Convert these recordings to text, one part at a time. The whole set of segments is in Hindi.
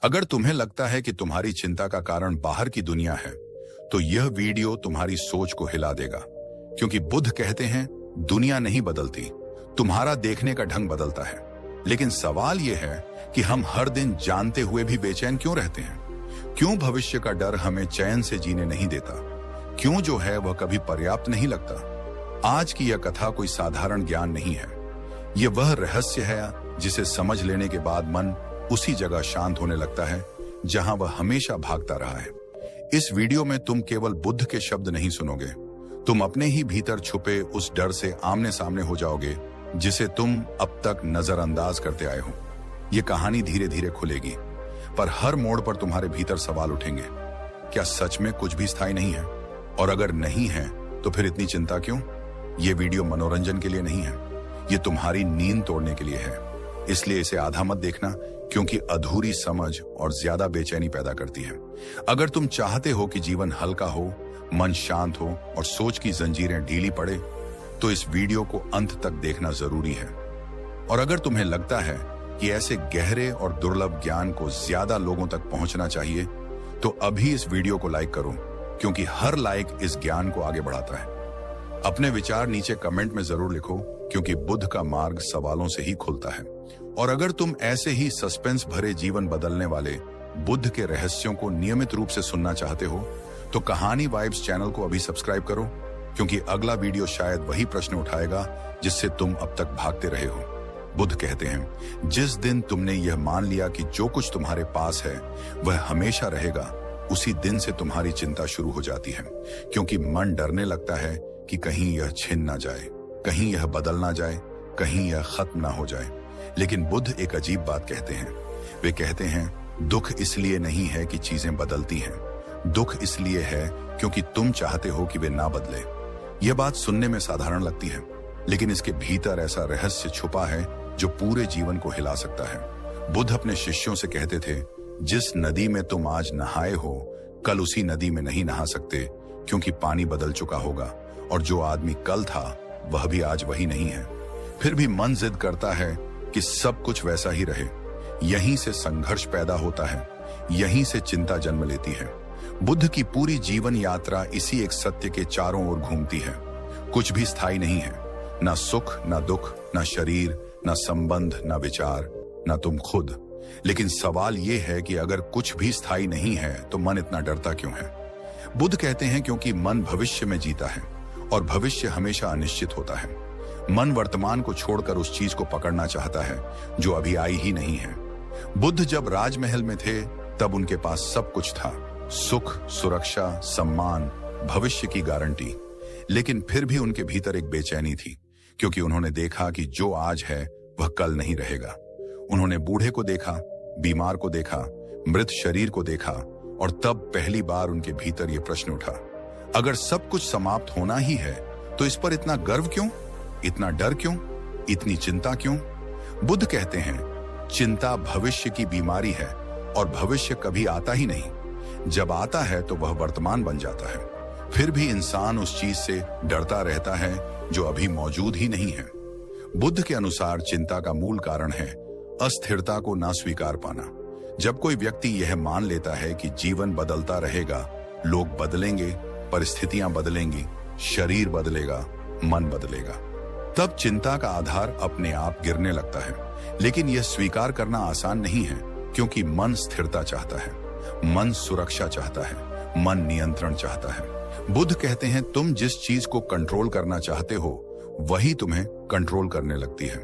अगर तुम्हें लगता है कि तुम्हारी चिंता का कारण बाहर की दुनिया है, तो यह वीडियो तुम्हारी सोच को हिला देगा। क्योंकि बुद्ध कहते हैं, दुनिया नहीं बदलती, तुम्हारा देखने का ढंग बदलता है। लेकिन सवाल यह है कि हम हर दिन जानते हुए भी बेचैन क्यों रहते हैं? क्यों भविष्य का डर हमें चैन से जीने नहीं देता? क्यों जो है वह कभी पर्याप्त नहीं लगता? आज की यह कथा कोई साधारण ज्ञान नहीं है। यह वह रहस्य है जिसे समझ लेने के बाद मन उसी जगह शांत होने लगता है जहां वह हमेशा भागता रहा है। इस वीडियो में तुम केवल बुद्ध के शब्द नहीं सुनोगे, तुम अपने ही भीतर छुपे उस डर से आमने सामने हो जाओगे जिसे तुम अब तक नजरअंदाज करते आए हो। यह कहानी धीरे धीरे खुलेगी, पर हर मोड़ पर तुम्हारे भीतर सवाल उठेंगे, क्या सच में कुछ भी स्थायी नहीं है? और अगर नहीं है तो फिर इतनी चिंता क्यों? यह वीडियो मनोरंजन के लिए नहीं है, यह तुम्हारी नींद तोड़ने के लिए है। इसलिए इसे आधा मत देखना, क्योंकि अधूरी समझ और ज्यादा बेचैनी पैदा करती है। अगर तुम चाहते हो कि जीवन हल्का हो, मन शांत हो और सोच की जंजीरें ढीली पड़े, तो इस वीडियो को अंत तक देखना जरूरी है। और अगर तुम्हें लगता है कि ऐसे गहरे और दुर्लभ ज्ञान को ज्यादा लोगों तक पहुंचना चाहिए, तो अभी इस वीडियो को लाइक करो, क्योंकि हर लाइक इस ज्ञान को आगे बढ़ाता है। अपने विचार नीचे कमेंट में जरूर लिखो, क्योंकि बुद्ध का मार्ग सवालों से ही खुलता है। और अगर तुम ऐसे ही सस्पेंस भरे जीवन बदलने वाले बुद्ध के रहस्यों को नियमित रूप से सुनना चाहते हो, तो कहानी वाइब्स चैनल को अभी सब्सक्राइब करो, क्योंकि अगला वीडियो शायद वही प्रश्न उठाएगा जिससे तुम अब तक भागते रहे हो। बुद्ध कहते हैं, जिस दिन तुमने यह मान लिया कि जो कुछ तुम्हारे पास है वह हमेशा रहेगा, उसी दिन से तुम्हारी चिंता शुरू हो जाती है। क्योंकि मन डरने लगता है कि कहीं यह छिन ना जाए, कहीं यह बदल ना जाए, कहीं यह खत्म ना हो जाए। लेकिन बुद्ध एक अजीब बात कहते हैं। वे कहते हैं, दुख इसलिए नहीं है कि चीजें बदलती हैं, दुख इसलिए है क्योंकि तुम चाहते हो कि वे ना बदले। यह बात सुनने में साधारण लगती है, लेकिन इसके भीतर ऐसा रहस्य छुपा है जो पूरे जीवन को हिला सकता है। बुद्ध अपने शिष्यों से कहते थे, जिस नदी में तुम आज नहाए हो, कल उसी नदी में नहीं नहा सकते, क्योंकि पानी बदल चुका होगा, और जो आदमी कल था वह भी आज वही नहीं है। फिर भी मन जिद करता है कि सब कुछ वैसा ही रहे। यहीं से संघर्ष पैदा होता है, यहीं से चिंता जन्म लेती है। बुद्ध की पूरी जीवन यात्रा इसी एक सत्य के चारों ओर घूमती है। कुछ भी स्थायी नहीं है, ना सुख, ना दुख, ना शरीर, ना संबंध, ना विचार, ना तुम खुद। लेकिन सवाल यह है कि अगर कुछ भी स्थायी नहीं है तो मन इतना डरता क्यों है? बुद्ध कहते हैं, क्योंकि मन भविष्य में जीता है, और भविष्य हमेशा अनिश्चित होता है। मन वर्तमान को छोड़कर उस चीज को पकड़ना चाहता है जो अभी आई ही नहीं है। बुद्ध जब राजमहल में थे तब उनके पास सब कुछ था, सुख, सुरक्षा, सम्मान, भविष्य की गारंटी। लेकिन फिर भी उनके भीतर एक बेचैनी थी, क्योंकि उन्होंने देखा कि जो आज है वह कल नहीं रहेगा। उन्होंने बूढ़े को देखा, बीमार को देखा, मृत शरीर को देखा, और तब पहली बार उनके भीतर यह प्रश्न उठा, अगर सब कुछ समाप्त होना ही है तो इस पर इतना गर्व क्यों, इतना डर क्यों, इतनी चिंता क्यों? बुद्ध कहते हैं, चिंता भविष्य की बीमारी है, और भविष्य कभी आता ही नहीं। जब आता है तो वह वर्तमान बन जाता है। फिर भी इंसान उस चीज से डरता रहता है जो अभी मौजूद ही नहीं है। बुद्ध के अनुसार चिंता का मूल कारण है अस्थिरता को ना स्वीकार पाना। जब कोई व्यक्ति यह मान लेता है कि जीवन बदलता रहेगा, लोग बदलेंगे, परिस्थितियां बदलेंगी, शरीर बदलेगा, मन बदलेगा, तब चिंता का आधार अपने आप गिरने लगता है। लेकिन यह स्वीकार करना आसान नहीं है, क्योंकि मन स्थिरता चाहता है, मन सुरक्षा चाहता है, मन नियंत्रण चाहता है। बुद्ध कहते हैं, तुम जिस चीज को कंट्रोल करना चाहते हो वही तुम्हें कंट्रोल करने लगती है।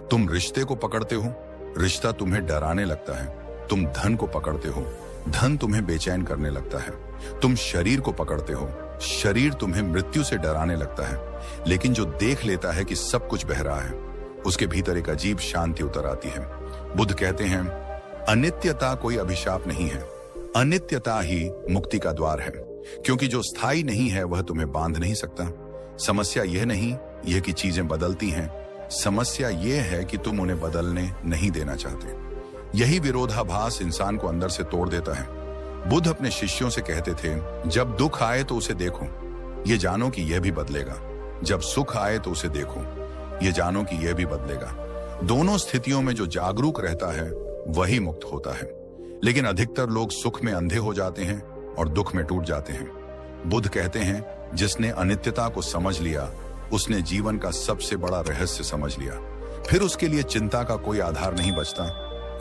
तुम रिश्ते को पकड़ते हो, रिश्ता तुम्हें डराने लगता है। तुम धन को पकड़ते हो, धन तुम्हें बेचैन करने लगता है। तुम शरीर को पकड़ते हो, शरीर तुम्हें मृत्यु से डराने लगता है। लेकिन जो देख लेता है कि सब कुछ बह रहा है, उसके भीतर एक अजीब शांति उतर आती है। बुद्ध कहते हैं, अनित्यता कोई अभिशाप नहीं है, अनित्यता ही मुक्ति का द्वार है। क्योंकि जो स्थायी नहीं है वह तुम्हें बांध नहीं सकता। समस्या यह नहीं यह कि चीजें बदलती हैं, समस्या यह है कि तुम उन्हें बदलने नहीं देना चाहते। यही विरोधाभास इंसान को अंदर से तोड़ देता है। बुद्ध अपने शिष्यों से कहते थे, जब दुख आए तो उसे देखो, ये जानो कि यह भी बदलेगा। जब सुख आए तो उसे देखो, ये जानो कि यह भी बदलेगा। दोनों स्थितियों में जो जागरूक रहता है वही मुक्त होता है। लेकिन अधिकतर लोग सुख में अंधे हो जाते हैं और दुख में टूट जाते हैं। बुद्ध कहते हैं, जिसने अनित्यता को समझ लिया उसने जीवन का सबसे बड़ा रहस्य समझ लिया। फिर उसके लिए चिंता का कोई आधार नहीं बचता,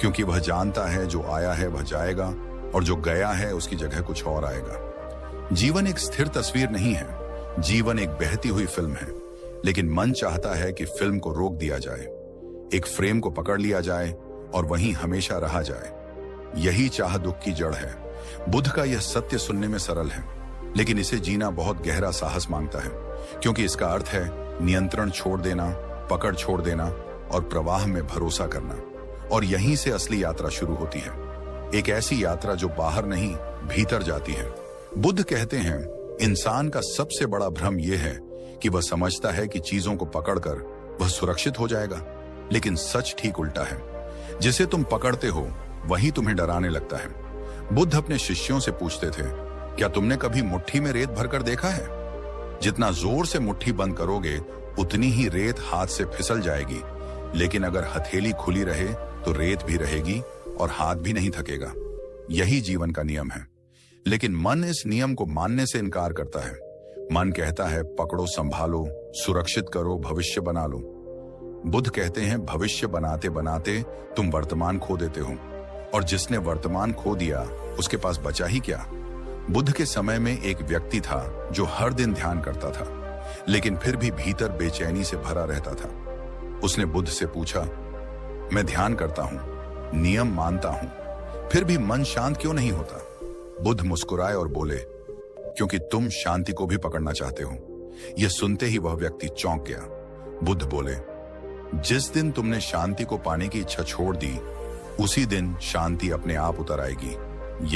क्योंकि वह जानता है जो आया है वह जाएगा और जो गया है उसकी जगह कुछ और आएगा। जीवन एक स्थिर तस्वीर नहीं है, जीवन एक बहती हुई फिल्म है। लेकिन मन चाहता है कि फिल्म को रोक दिया जाए, एक फ्रेम को पकड़ लिया जाए और वहीं हमेशा रहा जाए। यही चाह दुख की जड़ है। बुद्ध का यह सत्य सुनने में सरल है, लेकिन इसे जीना बहुत गहरा साहस मांगता है, क्योंकि इसका अर्थ है नियंत्रण छोड़ देना, पकड़ छोड़ देना और प्रवाह में भरोसा करना। और यहीं से असली यात्रा शुरू होती है, एक ऐसी यात्रा जो बाहर नहीं भीतर जाती है। बुद्ध कहते हैं, इंसान का सबसे बड़ा भ्रम यह है कि वह समझता है कि चीजों को पकड़कर वह सुरक्षित हो जाएगा, लेकिन सच ठीक उल्टा है। जिसे तुम पकड़ते हो वही तुम्हें डराने लगता है। बुद्ध अपने शिष्यों से पूछते थे, क्या तुमने कभी मुट्ठी में रेत भरकर देखा है? जितना जोर से मुट्ठी बंद करोगे उतनी ही रेत हाथ से फिसल जाएगी, लेकिन अगर हथेली खुली रहे तो रेत भी रहेगी और हाथ भी नहीं थकेगा। यही जीवन का नियम है। लेकिन मन इस नियम को मानने से इनकार करता है। मन कहता है, पकड़ो, संभालो, सुरक्षित करो, भविष्य बना लो। बुद्ध कहते हैं, भविष्य बनाते बनाते तुम वर्तमान खो देते हो, और जिसने वर्तमान खो दिया उसके पास बचा ही क्या। बुद्ध के समय में एक व्यक्ति था जो हर दिन ध्यान करता था, लेकिन फिर भी भीतर बेचैनी से भरा रहता था। उसने बुद्ध से पूछा, मैं ध्यान करता हूं, नियम मानता हूं, फिर भी मन शांत क्यों नहीं होता? बुद्ध मुस्कुराए और बोले, क्योंकि तुम शांति को भी पकड़ना चाहते हो। यह सुनते ही वह व्यक्ति चौंक गया। बुद्ध बोले, जिस दिन तुमने शांति को पाने की इच्छा छोड़ दी उसी दिन शांति अपने आप उतर आएगी।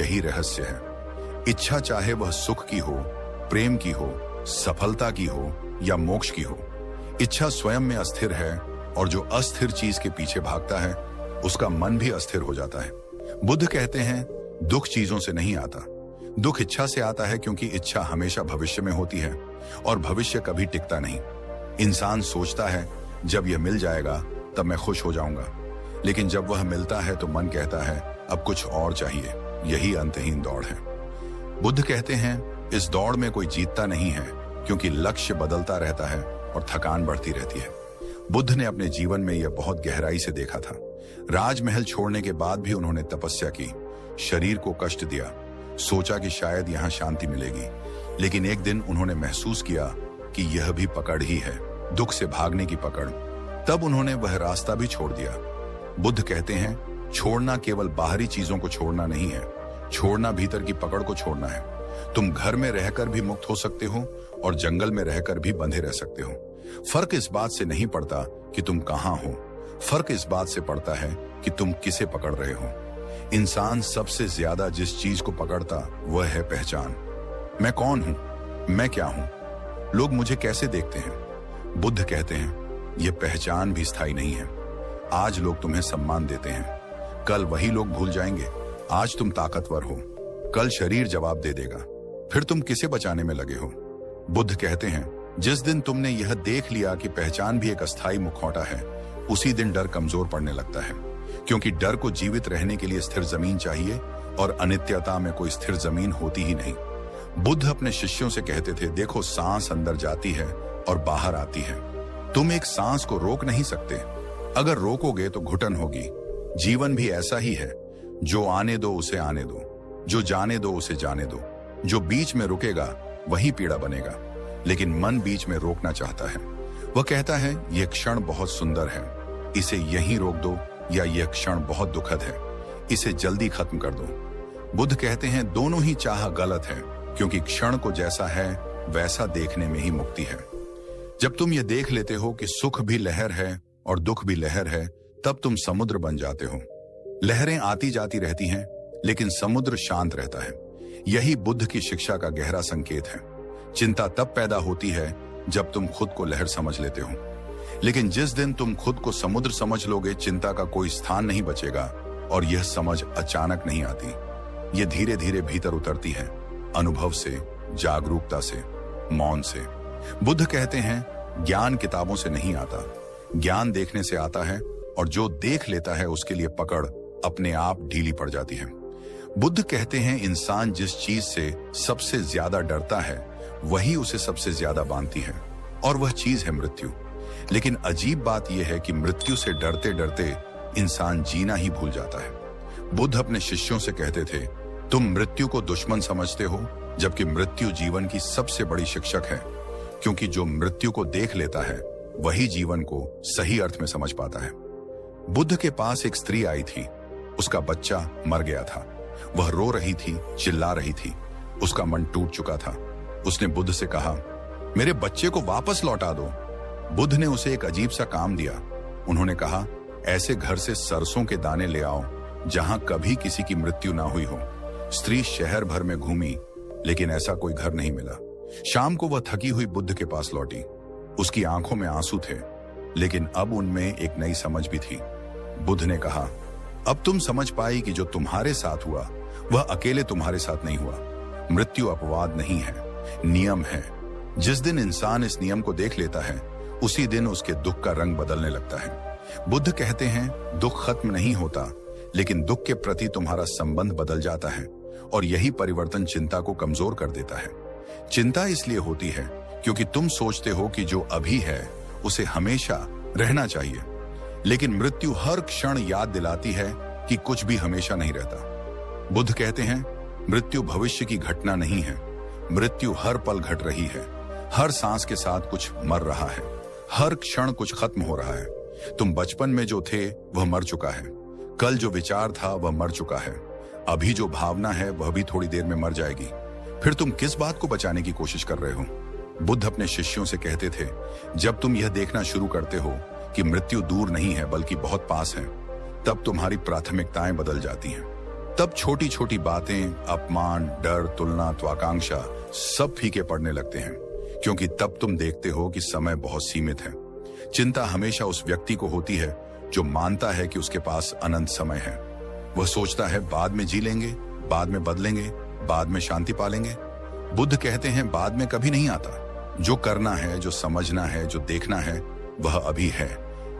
यही रहस्य है। इच्छा चाहे वह सुख की हो, प्रेम की हो, सफलता की हो या मोक्ष की हो, इच्छा स्वयं में अस्थिर है, और जो अस्थिर चीज के पीछे भागता है उसका मन भी अस्थिर हो जाता है। बुद्ध कहते हैं, दुख चीजों से नहीं आता, दुख इच्छा से आता है, क्योंकि इच्छा हमेशा भविष्य में होती है और भविष्य कभी टिकता नहीं। इंसान सोचता है, जब यह मिल जाएगा तब मैं खुश हो जाऊंगा, लेकिन जब वह मिलता है तो मन कहता है, अब कुछ और चाहिए। यही अंतहीन दौड़ है। बुद्ध कहते हैं, इस दौड़ में कोई जीतता नहीं है, क्योंकि लक्ष्य बदलता रहता है और थकान बढ़ती रहती है। बुद्ध ने अपने जीवन में यह बहुत गहराई से देखा था। राजमहल छोड़ने के बाद भी उन्होंने तपस्या की, शरीर को कष्ट दिया, सोचा कि शायद यहाँ शांति मिलेगी, लेकिन एक दिन उन्होंने महसूस किया कि यह भी पकड़ ही है, दुख से भागने की पकड़। तब उन्होंने वह रास्ता भी छोड़ दिया। बुद्ध कहते हैं, छोड़ना केवल बाहरी चीजों को छोड़ना नहीं है, छोड़ना भीतर की पकड़ को छोड़ना है। तुम घर में रहकर भी मुक्त हो सकते हो और जंगल में रहकर भी बंधे रह सकते हो। फर्क इस बात से नहीं पड़ता कि तुम कहां हो, फर्क इस बात से पड़ता है कि तुम किसे पकड़ रहे हो। इंसान सबसे ज्यादा जिस चीज को पकड़ता वह है पहचान। मैं कौन हूं, मैं क्या हूं, लोग मुझे कैसे देखते हैं। बुद्ध कहते हैं, यह पहचान भी स्थायी नहीं है। आज लोग तुम्हें सम्मान देते हैं, कल वही लोग भूल जाएंगे। आज तुम ताकतवर हो, कल शरीर जवाब दे देगा, फिर तुम किसे बचाने में लगे हो। बुद्ध कहते हैं, जिस दिन तुमने यह देख लिया कि पहचान भी एक अस्थायी मुखौटा है, उसी दिन डर कमजोर पड़ने लगता है, क्योंकि डर को जीवित रहने के लिए स्थिर जमीन चाहिए और अनित्यता में कोई स्थिर जमीन होती ही नहीं। बुद्ध अपने शिष्यों से कहते थे, देखो, सांस अंदर जाती है और बाहर आती है, तुम एक सांस को रोक नहीं सकते। अगर रोकोगे तो घुटन होगी। जीवन भी ऐसा ही है, जो आने दो उसे आने दो, जो जाने दो उसे जाने दो। जो बीच में रुकेगा वही पीड़ा बनेगा, लेकिन मन बीच में रोकना चाहता है। वह कहता है, यह क्षण बहुत सुंदर है, इसे यहीं रोक दो, या यह क्षण बहुत दुखद है, इसे जल्दी खत्म कर दो। बुद्ध कहते हैं, दोनों ही चाह गलत है, क्योंकि क्षण को जैसा है वैसा देखने में ही मुक्ति है। जब तुम यह देख लेते हो कि सुख भी लहर है और दुख भी लहर है, तब तुम समुद्र बन जाते हो। लहरें आती जाती रहती हैं, लेकिन समुद्र शांत रहता है। यही बुद्ध की शिक्षा का गहरा संकेत है। चिंता तब पैदा होती है जब तुम खुद को लहर समझ लेते हो, लेकिन जिस दिन तुम खुद को समुद्र समझ लोगे, चिंता का कोई स्थान नहीं बचेगा। और यह समझ अचानक नहीं आती, यह धीरे धीरे भीतर उतरती है, अनुभव से, जागरूकता से, मौन से। बुद्ध कहते हैं, ज्ञान किताबों से नहीं आता, ज्ञान देखने से आता है, और जो देख लेता है उसके लिए पकड़ अपने आप ढीली पड़ जाती है। बुद्ध कहते हैं इंसान जिस चीज से सबसे ज्यादा डरता है वही उसे सबसे ज्यादा बांधती है, और वह चीज है मृत्यु। लेकिन अजीब बात यह है कि मृत्यु से डरते डरते इंसान जीना ही भूल जाता है। बुद्ध अपने शिष्यों से कहते थे, तुम मृत्यु को दुश्मन समझते हो, जबकि मृत्यु जीवन की सबसे बड़ी शिक्षक है, क्योंकि जो मृत्यु को देख लेता है वही जीवन को सही अर्थ में समझ पाता है। बुद्ध के पास एक स्त्री आई थी। उसका बच्चा मर गया था। वह रो रही थी, चिल्ला रही थी। उसका मन टूट चुका था। उसने बुद्ध से कहा, मेरे बच्चे को वापस लौटा दो। बुद्ध ने उसे एक अजीब सा काम दिया। उन्होंने कहा, ऐसे घर से सरसों के दाने ले आओ जहां कभी किसी की मृत्यु ना हुई हो। स्त्री शहर भर में घूमी, लेकिन ऐसा कोई घर नहीं मिला। शाम को वह थकी हुई बुद्ध के पास लौटी। उसकी आंखों में आंसू थे, लेकिन अब उनमें एक नई समझ भी थी। बुद्ध ने कहा, अब तुम समझ पाई कि जो तुम्हारे साथ हुआ वह अकेले तुम्हारे साथ नहीं हुआ। मृत्यु अपवाद नहीं है, नियम है। जिस दिन इंसान इस नियम को देख लेता है उसी दिन उसके दुख का रंग बदलने लगता है। बुद्ध कहते हैं, दुख खत्म नहीं होता, लेकिन दुख के प्रति तुम्हारा संबंध बदल जाता है, और यही परिवर्तन चिंता को कमजोर कर देता है। चिंता इसलिए होती है क्योंकि तुम सोचते हो कि जो अभी है उसे हमेशा रहना चाहिए, लेकिन मृत्यु हर क्षण याद दिलाती है कि कुछ भी हमेशा नहीं रहता। बुद्ध कहते हैं, मृत्यु भविष्य की घटना नहीं है, मृत्यु हर पल घट रही है। हर सांस के साथ कुछ मर रहा है, हर क्षण कुछ खत्म हो रहा है। तुम बचपन में जो थे वह मर चुका है, कल जो विचार था वह मर चुका है, अभी जो भावना है वह भी थोड़ी देर में मर जाएगी। फिर तुम किस बात को बचाने की कोशिश कर रहे हो? बुद्ध अपने शिष्यों से कहते थे, जब तुम यह देखना शुरू करते हो कि मृत्यु दूर नहीं है बल्कि बहुत पास है, तब तुम्हारी प्राथमिकताएं बदल जाती हैं। तब छोटी छोटी बातें, अपमान, डर, तुलना, त्वाकांक्षा सब फीके पड़ने लगते हैं, क्योंकि तब तुम देखते हो कि समय बहुत सीमित है। चिंता हमेशा उस व्यक्ति को होती है जो मानता है कि उसके पास अनंत समय है। वह सोचता है बाद में जी लेंगे, बाद में बदलेंगे, बाद में शांति पालेंगे। बुद्ध कहते हैं, बाद में कभी नहीं आता। जो करना है, जो समझना है, जो देखना है, वह अभी है।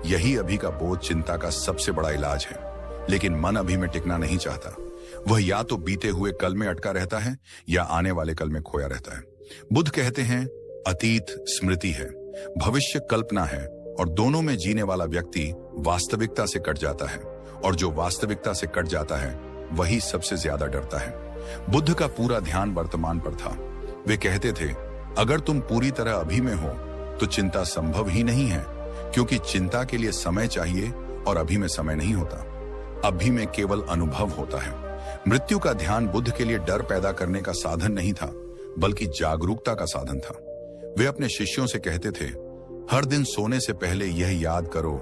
यही अभी का बोध चिंता का सबसे बड़ा इलाज है। लेकिन मन अभी में टिकना नहीं चाहता। वह या तो बीते हुए कल में अटका रहता है या आने वाले कल में खोया रहता है। बुद्ध कहते हैं, अतीत स्मृति है, भविष्य कल्पना है, और दोनों में जीने वाला व्यक्ति वास्तविकता से कट जाता है, और जो वास्तविकता से कट जाता है वही सबसे ज्यादा डरता है। बुद्ध का पूरा ध्यान वर्तमान पर था। वे कहते थे, अगर तुम पूरी तरह अभी में हो तो चिंता संभव ही नहीं है, क्योंकि चिंता के लिए समय चाहिए और अभी में समय नहीं होता। अभी में केवल अनुभव होता है। मृत्यु का ध्यान बुद्ध के लिए डर पैदा करने का साधन नहीं था, बल्कि जागरूकता का साधन था। वे अपने शिष्यों से कहते थे, हर दिन सोने से पहले यह याद करो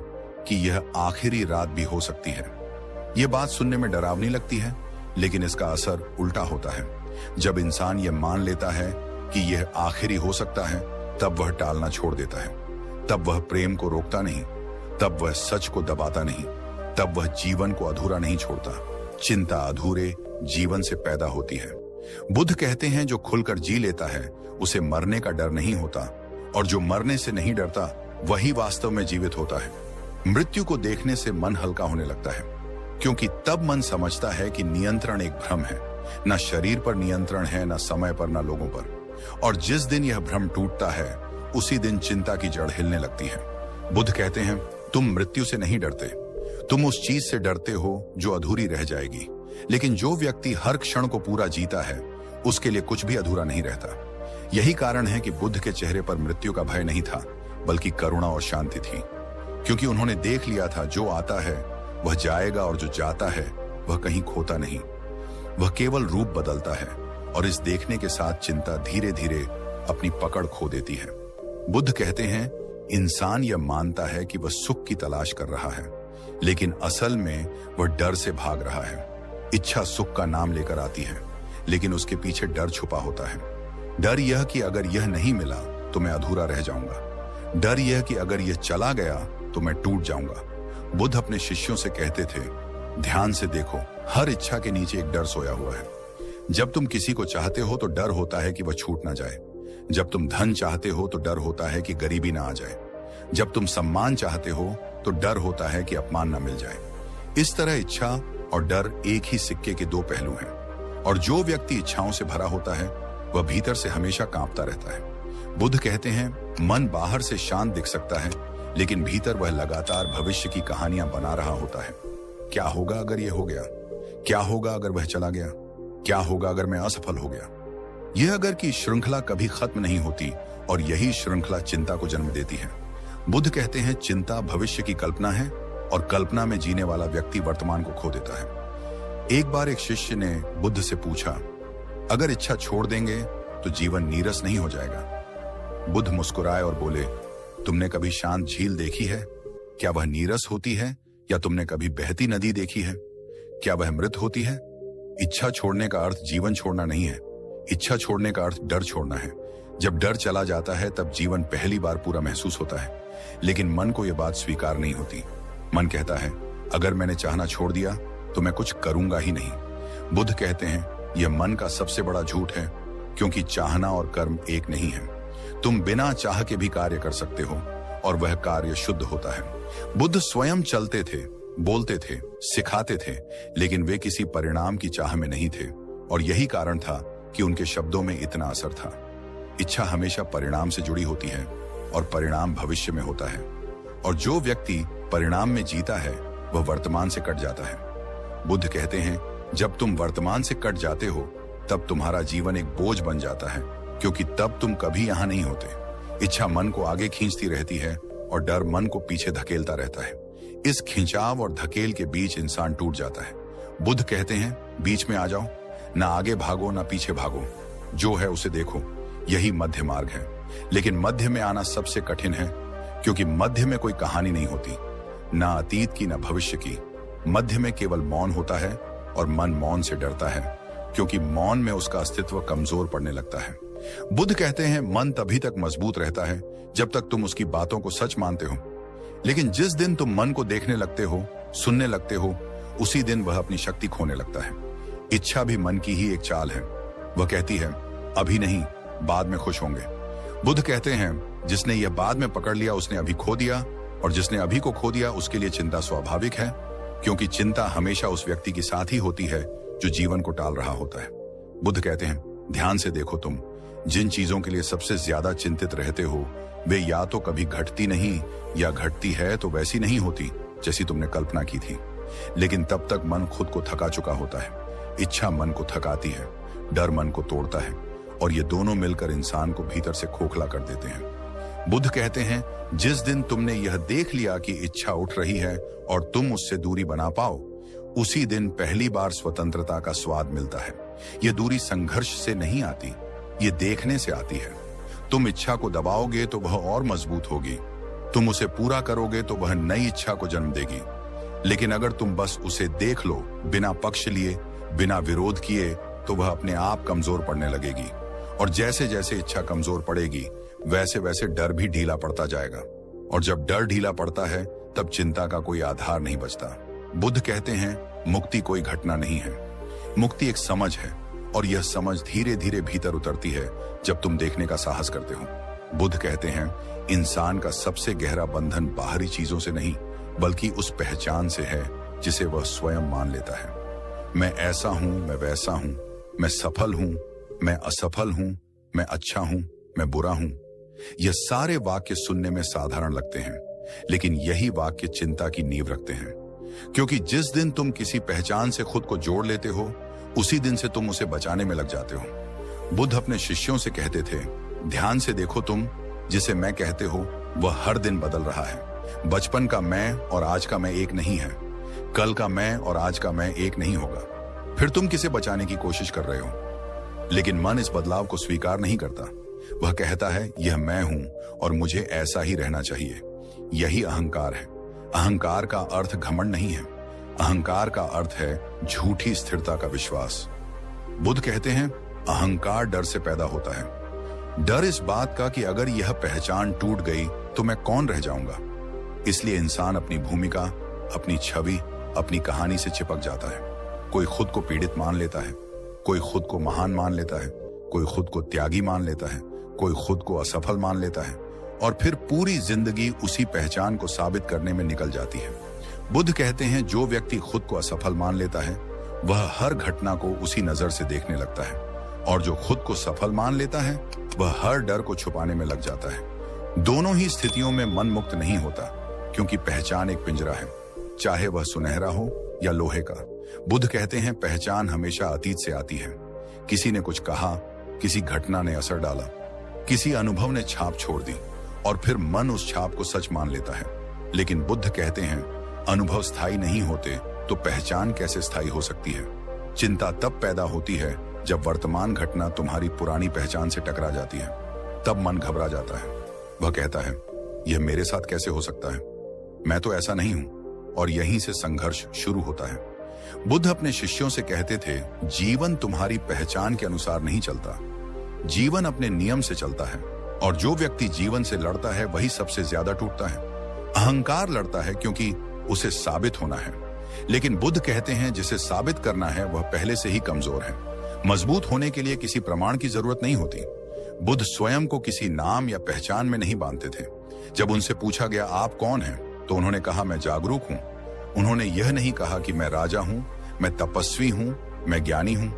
कि यह आखिरी रात भी हो सकती है। यह बात सुनने में डरावनी लगती है, लेकिन इसका असर उल्टा होता है। जब इंसान यह मान लेता है कि यह आखिरी हो सकता है, तब वह टालना छोड़ देता है। तब वह प्रेम को रोकता नहीं, तब वह सच को दबाता नहीं, तब वह जीवन को अधूरा नहीं छोड़ता। चिंता अधूरे जीवन से पैदा होती है। बुद्ध कहते हैं, जो खुलकर जी लेता है उसे मरने का डर नहीं होता, और जो मरने से नहीं डरता वही वास्तव में जीवित होता है। मृत्यु को देखने से मन हल्का होने लगता है, क्योंकि तब मन समझता है कि नियंत्रण एक भ्रम है। न शरीर पर नियंत्रण है, न समय पर, न लोगों पर। और जिस दिन यह भ्रम टूटता है उसी दिन चिंता की जड़ हिलने लगती है। बुद्ध कहते हैं, तुम मृत्यु से नहीं डरते, तुम उस चीज से डरते हो जो अधूरी रह जाएगी। लेकिन जो व्यक्ति हर क्षण को पूरा जीता है उसके लिए कुछ भी अधूरा नहीं रहता। यही कारण है कि बुद्ध के चेहरे पर मृत्यु का भय नहीं था, बल्कि करुणा और शांति थी, क्योंकि उन्होंने देख लिया था जो आता है वह जाएगा, और जो जाता है वह कहीं खोता नहीं, वह केवल रूप बदलता है। और इस देखने के साथ चिंता धीरे धीरे अपनी पकड़ खो देती है। बुद्ध कहते हैं, इंसान यह मानता है कि वह सुख की तलाश कर रहा है, लेकिन असल में वह डर से भाग रहा है। इच्छा सुख का नाम लेकर आती है, लेकिन उसके पीछे डर छुपा होता है। डर यह कि अगर यह नहीं मिला तो मैं अधूरा रह जाऊंगा। डर यह कि अगर यह चला गया तो मैं टूट जाऊंगा। बुद्ध अपने शिष्यों से कहते थे, ध्यान से देखो, हर इच्छा के नीचे एक डर सोया हुआ है। जब तुम किसी को चाहते हो तो डर होता है कि वह छूट ना जाए। जब तुम धन चाहते हो तो डर होता है कि गरीबी ना आ जाए। जब तुम सम्मान चाहते हो तो डर होता है कि अपमान ना मिल जाए। इस तरह इच्छा और डर एक ही सिक्के के दो पहलू हैं। और जो व्यक्ति इच्छाओं से भरा होता है वह भीतर से हमेशा कांपता रहता है। बुद्ध कहते हैं मन बाहर से शांत दिख सकता है, लेकिन भीतर वह लगातार भविष्य की कहानियां बना रहा होता है। क्या होगा अगर यह हो गया? क्या होगा अगर वह चला गया? क्या होगा अगर मैं असफल हो गया? यह अगर की श्रृंखला कभी खत्म नहीं होती, और यही श्रृंखला चिंता को जन्म देती है। बुद्ध कहते हैं चिंता भविष्य की कल्पना है, और कल्पना में जीने वाला व्यक्ति वर्तमान को खो देता है। एक बार एक शिष्य ने बुद्ध से पूछा, अगर इच्छा छोड़ देंगे तो जीवन नीरस नहीं हो जाएगा? बुद्ध मुस्कुराए और बोले, तुमने कभी शांत झील देखी है? क्या वह नीरस होती है? या तुमने कभी बहती नदी देखी है? क्या वह मृत होती है? इच्छा छोड़ने का अर्थ जीवन छोड़ना नहीं है। इच्छा छोड़ने का अर्थ डर छोड़ना है। जब डर चला जाता है तब जीवन पहली बार पूरा महसूस होता है। लेकिन मन को यह बात स्वीकार नहीं होती। मन कहता है अगर मैंने चाहना छोड़ दिया तो मैं कुछ करूंगा ही नहीं। बुद्ध कहते हैं यह मन का सबसे बड़ा झूठ है, क्योंकि चाहना और कर्म एक नहीं है। तुम बिना चाह के भी कार्य कर सकते हो, और वह कार्य शुद्ध होता है। बुद्ध स्वयं चलते थे, बोलते थे, सिखाते थे, लेकिन वे किसी परिणाम की चाह में नहीं थे, और यही कारण था कि उनके शब्दों में इतना असर था। इच्छा हमेशा परिणाम से जुड़ी होती है, और परिणाम भविष्य में होता है। और जो व्यक्ति परिणाम में जीता है वह वर्तमान से कट जाता है। बुद्ध कहते हैं जब तुम वर्तमान से कट जाते हो तब तुम्हारा जीवन एक बोझ बन जाता है, क्योंकि तब तुम कभी यहां नहीं होते। इच्छा मन को आगे खींचती रहती है, और डर मन को पीछे धकेलता रहता है। इस खिंचाव और धकेल के बीच इंसान टूट जाता है। बुद्ध कहते हैं बीच में आ जाओ, ना आगे भागो ना पीछे भागो, जो है उसे देखो, यही मध्य मार्ग है। लेकिन मध्य में आना सबसे कठिन है, क्योंकि मध्य में कोई कहानी नहीं होती, ना अतीत की ना भविष्य की। मध्य में केवल मौन होता है, और मन मौन से डरता है, क्योंकि मौन में उसका अस्तित्व कमजोर पड़ने लगता है। बुद्ध कहते हैं मन तभी तक मजबूत रहता है जब तक तुम उसकी बातों को सच मानते हो। लेकिन जिस दिन तुम मन को देखने लगते हो, सुनने लगते हो, उसी दिन वह अपनी शक्ति खोने लगता है। इच्छा भी मन की ही एक चाल है। वह कहती है अभी नहीं, बाद में खुश होंगे। बुद्ध कहते हैं जिसने यह बाद में पकड़ लिया उसने अभी खो दिया, और जिसने अभी को खो दिया उसके लिए चिंता स्वाभाविक है, क्योंकि चिंता हमेशा उस व्यक्ति के साथ ही होती है जो जीवन को टाल रहा होता है। बुद्ध कहते हैं ध्यान से देखो, तुम जिन चीजों के लिए सबसे ज्यादा चिंतित रहते हो वे या तो कभी घटती नहीं, या घटती है तो वैसी नहीं होती जैसी तुमने कल्पना की थी। लेकिन तब तक मन खुद को थका चुका होता है। इच्छा मन को थकाती है, डर मन को तोड़ता है, और ये दोनों मिलकर इंसान को भीतर से खोखला कर देते हैं। बुद्ध कहते हैं जिस दिन तुमने यह देख लिया कि इच्छा उठ रही है और तुम उससे दूरी बना पाओ, उसी दिन पहली बार स्वतंत्रता का स्वाद मिलता है। यह दूरी संघर्ष से नहीं आती, ये देखने से आती है। तुम इच्छा को दबाओगे तो वह और मजबूत होगी, तुम उसे पूरा करोगे तो वह नई इच्छा को जन्म देगी। लेकिन अगर तुम बस उसे देख लो बिना पक्ष लिए, बिना विरोध किए, तो वह अपने आप कमजोर पड़ने लगेगी। और जैसे जैसे इच्छा कमजोर पड़ेगी वैसे वैसे डर भी ढीला पड़ता जाएगा, और जब डर ढीला पड़ता है तब चिंता का कोई आधार नहीं बचता। बुद्ध कहते हैं मुक्ति कोई घटना नहीं है, मुक्ति एक समझ है, और यह समझ धीरे धीरे भीतर उतरती है जब तुम देखने का साहस करते हो। बुद्ध कहते हैं इंसान का सबसे गहरा बंधन बाहरी चीजों से नहीं, बल्कि उस पहचान से है जिसे वह स्वयं मान लेता है। मैं ऐसा हूं, मैं वैसा हूं, मैं सफल हूं, मैं असफल हूं, मैं अच्छा हूं, मैं बुरा हूं। यह सारे वाक्य सुनने में साधारण लगते हैं, लेकिन यही वाक्य चिंता की नींव रखते हैं, क्योंकि जिस दिन तुम किसी पहचान से खुद को जोड़ लेते हो उसी दिन से तुम उसे बचाने में लग जाते हो। बुद्ध अपने शिष्यों से कहते थे ध्यान से देखो, तुम जिसे मैं कहते हो वह हर दिन बदल रहा है। बचपन का मैं और आज का मैं एक नहीं है, कल का मैं और आज का मैं एक नहीं होगा। फिर तुम किसे बचाने की कोशिश कर रहे हो? लेकिन मन इस बदलाव को स्वीकार नहीं करता। वह कहता है यह मैं हूं और मुझे ऐसा ही रहना चाहिए। यही अहंकार है। अहंकार का अर्थ घमंड नहीं है, अहंकार का अर्थ है झूठी स्थिरता का विश्वास। बुद्ध कहते हैं अहंकार डर से पैदा होता है। डर इस बात का कि अगर यह पहचान टूट गई तो मैं कौन रह जाऊंगा। इसलिए इंसान अपनी भूमिका, अपनी छवि, अपनी कहानी से चिपक जाता है। कोई खुद को पीड़ित मान लेता है, कोई खुद को महान मान लेता है, कोई खुद को त्यागी मान लेता है, कोई खुद को असफल मान लेता है, और फिर पूरी जिंदगी उसी पहचान को साबित करने में निकल जाती है। बुद्ध कहते हैं जो व्यक्ति खुद को असफल मान लेता है वह हर घटना को उसी नजर से देखने लगता है, और जो खुद को सफल मान लेता है वह हर डर को छुपाने में लग जाता है। दोनों ही स्थितियों में मन मुक्त नहीं होता, क्योंकि पहचान एक पिंजरा है, चाहे वह सुनहरा हो या लोहे का। बुद्ध कहते हैं पहचान हमेशा अतीत से आती है। किसी ने कुछ कहा, किसी घटना ने असर डाला, किसी अनुभव ने छाप छोड़ दी, और फिर मन उस छाप को सच मान लेता है। लेकिन बुद्ध कहते हैं अनुभव स्थायी नहीं होते तो पहचान कैसे स्थायी हो सकती है। चिंता तब पैदा होती है जब वर्तमान घटना तुम्हारी पुरानी पहचान से टकरा जाती है, तब मन घबरा जाता है। वह कहता है यह मेरे साथ कैसे हो सकता है, मैं तो ऐसा नहीं हूं, और यहीं से संघर्ष शुरू होता है। बुद्ध अपने शिष्यों से कहते थे जीवन तुम्हारी पहचान के अनुसार नहीं चलता, जीवन अपने नियम से चलता है, और जो व्यक्ति जीवन से लड़ता है वही सबसे ज्यादा टूटता है। अहंकार लड़ता है क्योंकि उसे साबित होना है, लेकिन बुद्ध कहते हैं जिसे साबित करना है वह पहले से ही कमजोर है। मजबूत होने के लिए किसी प्रमाण की जरूरत नहीं होती। बुद्ध स्वयं को किसी नाम या पहचान में नहीं बांधते थे। जब उनसे पूछा गया आप कौन हैं, तो उन्होंने कहा मैं जागरूक हूं। उन्होंने यह नहीं कहा कि मैं राजा हूं, मैं तपस्वी हूं, मैं ज्ञानी हूं,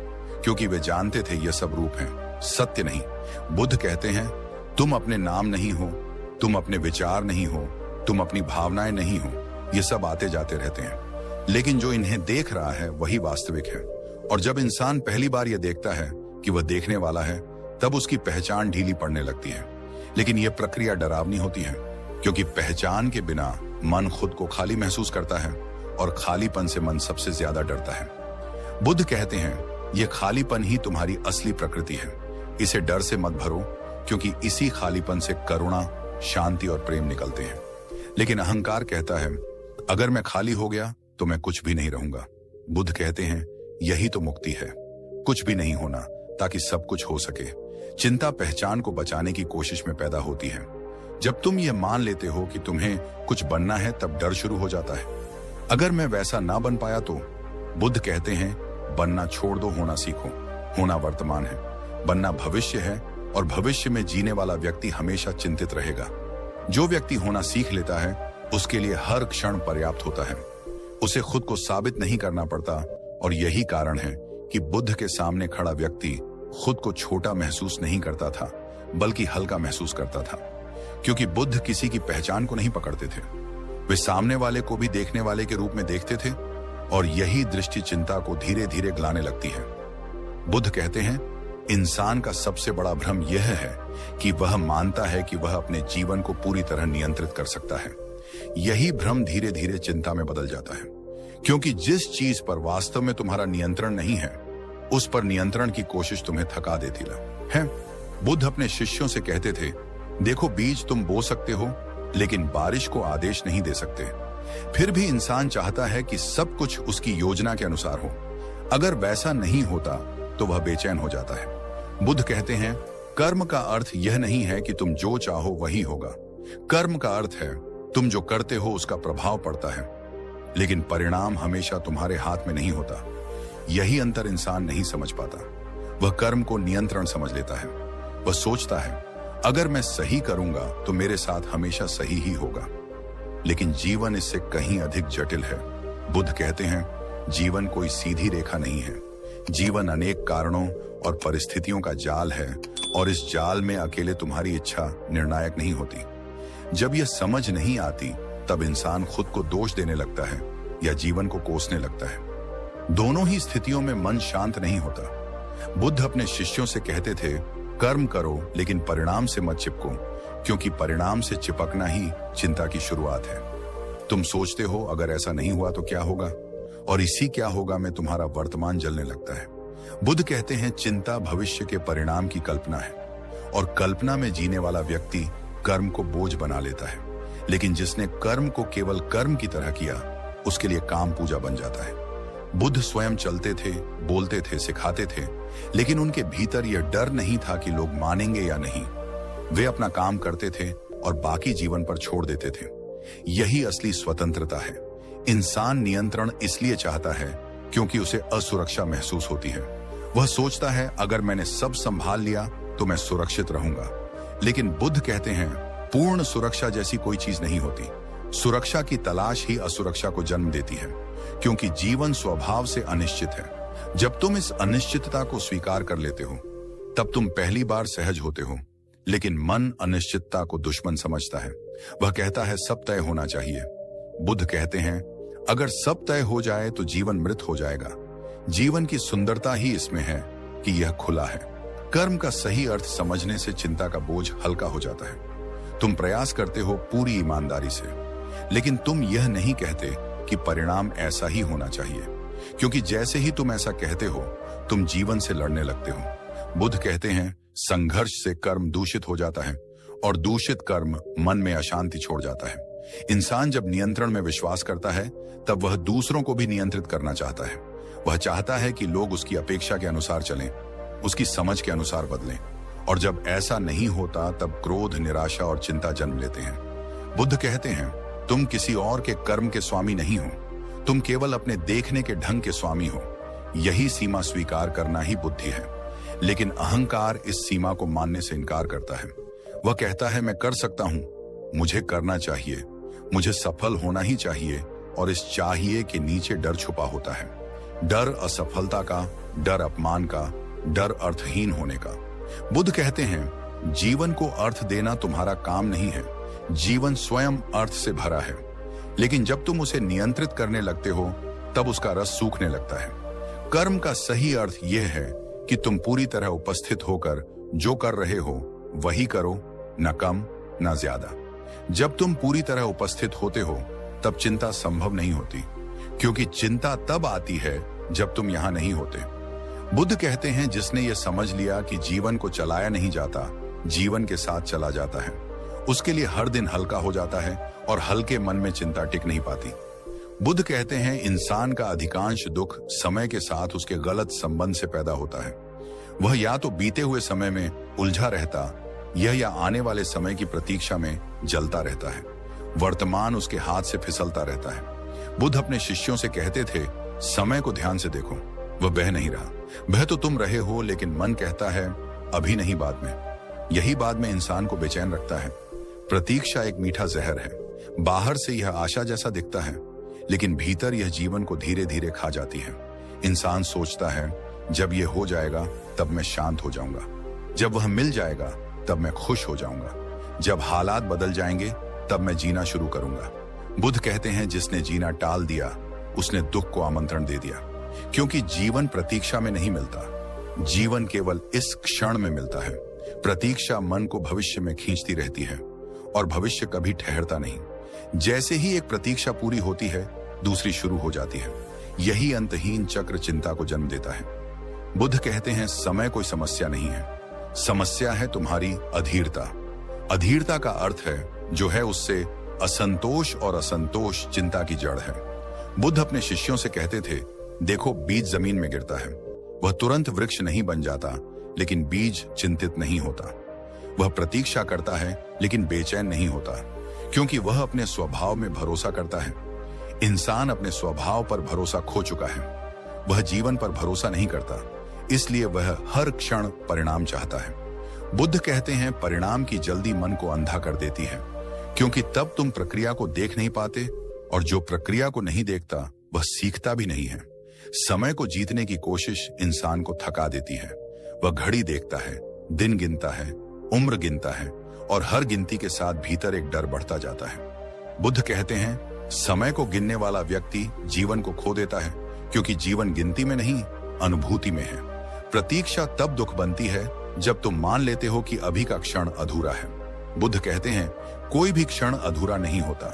क्योंकि वे जानते थे यह सब रूप हैं, सत्य नहीं। बुद्ध कहते हैं तुम अपने नाम नहीं हो, तुम अपने विचार नहीं हो, तुम अपनी भावनाएं नहीं हो, ये सब आते जाते रहते हैं, लेकिन जो इन्हें देख रहा है वही वास्तविक है। और जब इंसान पहली बार यह देखता है कि वह देखने वाला है, तब उसकी पहचान ढीली पड़ने लगती है। लेकिन यह प्रक्रिया डरावनी होती है, क्योंकि पहचान के बिना मन खुद को खाली महसूस करता है, और खालीपन से मन सबसे ज्यादा डरता है। बुद्ध कहते हैं यह खालीपन ही तुम्हारी असली प्रकृति है, इसे डर से मत भरो, क्योंकि इसी खालीपन से करुणा, शांति और प्रेम निकलते हैं। लेकिन अहंकार कहता है अगर मैं खाली हो गया तो मैं कुछ भी नहीं रहूंगा। बुद्ध कहते हैं यही तो मुक्ति है, कुछ भी नहीं होना ताकि सब कुछ हो सके। चिंता पहचान को बचाने की कोशिश में पैदा होती है। जब तुम ये मान लेते हो कि तुम्हें कुछ बनना है, तब डर शुरू हो जाता है। अगर मैं वैसा ना बन पाया तो? बुद्ध कहते हैं बनना छोड़ दो, होना सीखो। होना वर्तमान है, बनना भविष्य है, और भविष्य में जीने वाला व्यक्ति हमेशा चिंतित रहेगा। जो व्यक्ति होना सीख लेता है उसके लिए हर क्षण पर्याप्त होता है, उसे खुद को साबित नहीं करना पड़ता। और यही कारण है कि बुद्ध के सामने खड़ा व्यक्ति खुद को छोटा महसूस नहीं करता था, बल्कि हल्का महसूस करता था, क्योंकि बुद्ध किसी की पहचान को नहीं पकड़ते थे। वे सामने वाले को भी देखने वाले के रूप में देखते थे, और यही दृष्टि चिंता को धीरे धीरे गलाने लगती है। बुद्ध कहते हैं इंसान का सबसे बड़ा भ्रम यह है कि वह मानता है कि वह अपने जीवन को पूरी तरह नियंत्रित कर सकता है। यही भ्रम धीरे धीरे चिंता में बदल जाता है, क्योंकि जिस चीज पर वास्तव में तुम्हारा नियंत्रण नहीं है, उस पर नियंत्रण की कोशिश तुम्हें थका देती है। बुद्ध अपने शिष्यों से कहते थे देखो बीज तुम बो सकते हो, लेकिन बारिश को आदेश नहीं दे सकते। फिर भी इंसान चाहता है कि सब कुछ उसकी योजना के अनुसार हो। अगर वैसा नहीं होता तो वह बेचैन हो जाता है। बुद्ध कहते हैं कर्म का अर्थ यह नहीं है कि तुम जो चाहो वही होगा। कर्म का अर्थ है तुम जो करते हो उसका प्रभाव पड़ता है, लेकिन परिणाम हमेशा तुम्हारे हाथ में नहीं होता। यही अंतर इंसान नहीं समझ पाता। वह कर्म को नियंत्रण समझ लेता है। वह सोचता है अगर मैं सही करूंगा तो मेरे साथ हमेशा सही ही होगा, लेकिन जीवन इससे कहीं अधिक जटिल है। बुद्ध कहते हैं जीवन कोई सीधी रेखा नहीं है। जीवन अनेक कारणों और परिस्थितियों का जाल है, और इस जाल में अकेले तुम्हारी इच्छा निर्णायक नहीं होती। जब यह समझ नहीं आती, तब इंसान खुद को दोष देने लगता है या जीवन को कोसने लगता है। दोनों ही स्थितियों में मन शांत नहीं होता। बुद्ध अपने शिष्यों से कहते थे कर्म करो, लेकिन परिणाम से मत चिपको, क्योंकि परिणाम से चिपकना ही चिंता की शुरुआत है। तुम सोचते हो अगर ऐसा नहीं हुआ तो क्या होगा, और इसी क्या होगा में तुम्हारा वर्तमान जलने लगता है। बुद्ध कहते हैं चिंता भविष्य के परिणाम की कल्पना है, और कल्पना में जीने वाला व्यक्ति कर्म को बोझ बना लेता है। लेकिन जिसने कर्म को केवल कर्म की तरह किया, उसके लिए काम पूजा बन जाता है। बुद्ध स्वयं चलते थे, बोलते थे, सिखाते थे, लेकिन उनके भीतर यह डर नहीं था कि लोग मानेंगे या नहीं। वे अपना काम करते थे और बाकी जीवन पर छोड़ देते थे। यही असली स्वतंत्रता है। इंसान नियंत्रण इसलिए चाहता है क्योंकि उसे असुरक्षा महसूस होती है। वह सोचता है अगर मैंने सब संभाल लिया तो मैं सुरक्षित रहूंगा। लेकिन बुद्ध कहते हैं पूर्ण सुरक्षा जैसी कोई चीज नहीं होती। सुरक्षा की तलाश ही असुरक्षा को जन्म देती है। क्योंकि जीवन स्वभाव से अनिश्चित है। जब तुम इस अनिश्चितता को स्वीकार कर लेते हो तब तुम पहली बार सहज होते हो। लेकिन मन अनिश्चितता को दुश्मन समझता है। वह कहता है सब तय होना चाहिए। बुद्ध कहते हैं अगर सब तय हो जाए तो जीवन मृत हो जाएगा। जीवन की सुंदरता ही इसमें है कि यह खुला है। कर्म का सही अर्थ समझने से चिंता का बोझ हल्का हो जाता है। तुम प्रयास करते हो पूरी ईमानदारी से, लेकिन तुम यह नहीं कहते कि परिणाम ऐसा ही होना चाहिए, क्योंकि जैसे ही तुम ऐसा कहते हो तुम जीवन से लड़ने लगते हो। बुद्ध कहते हैं संघर्ष से कर्म दूषित हो जाता है और दूषित कर्म मन में अशांति छोड़ जाता है। इंसान जब नियंत्रण में विश्वास करता है तब वह दूसरों को भी नियंत्रित करना चाहता है। वह चाहता है कि लोग उसकी अपेक्षा के अनुसार चलें, उसकी समझ के अनुसार बदलें, और जब ऐसा नहीं होता तब क्रोध, निराशा और चिंता जन्म लेते हैं। बुद्ध कहते हैं तुम किसी और के कर्म के स्वामी नहीं हो, तुम केवल अपने देखने के ढंग के स्वामी हो। यही सीमा स्वीकार करना ही बुद्धि है। लेकिन अहंकार इस सीमा को मानने से इनकार करता है। वह कहता है मैं कर सकता हूं, मुझे करना चाहिए, मुझे सफल होना ही चाहिए, और इस चाहिए के नीचे डर छुपा होता है। डर असफलता का, डर अपमान का, डर अर्थहीन होने का। बुद्ध कहते हैं जीवन को अर्थ देना तुम्हारा काम नहीं है, जीवन स्वयं अर्थ से भरा है। लेकिन जब तुम उसे नियंत्रित करने लगते हो तब उसका रस सूखने लगता है। कर्म का सही अर्थ यह है कि तुम पूरी तरह उपस्थित होकर जो कर रहे हो वही करो, न कम न ज्यादा। जब तुम पूरी तरह उपस्थित होते हो तब चिंता संभव नहीं होती, क्योंकि चिंता तब आती है जब तुम यहां नहीं होते। बुद्ध कहते हैं जिसने यह समझ लिया कि जीवन को चलाया नहीं जाता, जीवन के साथ चला जाता है, उसके लिए हर दिन हल्का हो जाता है और हल्के मन में चिंता टिक नहीं पाती। बुद्ध कहते हैं इंसान का अधिकांश दुख समय के साथ उसके गलत संबंध से पैदा होता है। वह या तो बीते हुए समय में उलझा रहता, यह या आने वाले समय की प्रतीक्षा में जलता रहता है। वर्तमान उसके हाथ से फिसलता रहता है। बुद्ध अपने शिष्यों से कहते थे समय को ध्यान से देखो, वह बह नहीं रहा। बह तो तुम रहे हो, लेकिन मन कहता है अभी नहीं, बाद में। यही बाद में इंसान को बेचैन रखता है। प्रतीक्षा एक मीठा जहर है। बाहर से यह आशा जैसा दिखता है, लेकिन भीतर यह जीवन को धीरे धीरे खा जाती है। इंसान सोचता है जब यह हो जाएगा तब मैं शांत हो जाऊंगा, जब वह मिल जाएगा तब मैं खुश हो जाऊंगा, जब हालात बदल जाएंगे तब मैं जीना शुरू करूंगा। बुद्ध कहते हैं जिसने जीना टाल दिया उसने दुख को आमंत्रण दे दिया, क्योंकि जीवन प्रतीक्षा में नहीं मिलता, जीवन केवल इस क्षण में मिलता है। प्रतीक्षा मन को भविष्य में खींचती रहती है और भविष्य कभी ठहरता नहीं। जैसे ही एक प्रतीक्षा पूरी होती है दूसरी शुरू हो जाती है। यही अंतहीन चक्र चिंता को जन्म देता है। बुद्ध कहते हैं समय कोई समस्या नहीं है, समस्या है तुम्हारी अधीरता। अधीरता का अर्थ है जो है उससे असंतोष, और असंतोष चिंता की जड़ है। बुद्ध अपने शिष्यों से कहते थे देखो बीज जमीन में गिरता है, वह तुरंत वृक्ष नहीं बन जाता, लेकिन बीज चिंतित नहीं होता। वह प्रतीक्षा करता है लेकिन बेचैन नहीं होता, क्योंकि वह अपने स्वभाव में भरोसा करता है। इंसान अपने स्वभाव पर भरोसा खो चुका है। वह जीवन पर भरोसा नहीं करता, इसलिए वह हर क्षण परिणाम चाहता है। बुद्ध कहते हैं परिणाम की जल्दी मन को अंधा कर देती है, क्योंकि तब तुम प्रक्रिया को देख नहीं पाते, और जो प्रक्रिया को नहीं देखता वह सीखता भी नहीं है। समय को जीतने की कोशिश इंसान को थका देती है। वह घड़ी देखता है, दिन गिनता है, उम्र गिनता है, और हर गिनती के साथ भीतर एक डर बढ़ता जाता है। बुद्ध कहते हैं समय को गिनने वाला व्यक्ति जीवन को खो देता है, क्योंकि जीवन गिनती में नहीं अनुभूति में है। प्रतीक्षा तब दुख बनती है जब तुम मान लेते हो कि अभी का क्षण अधूरा है। बुद्ध कहते हैं कोई भी क्षण अधूरा नहीं होता,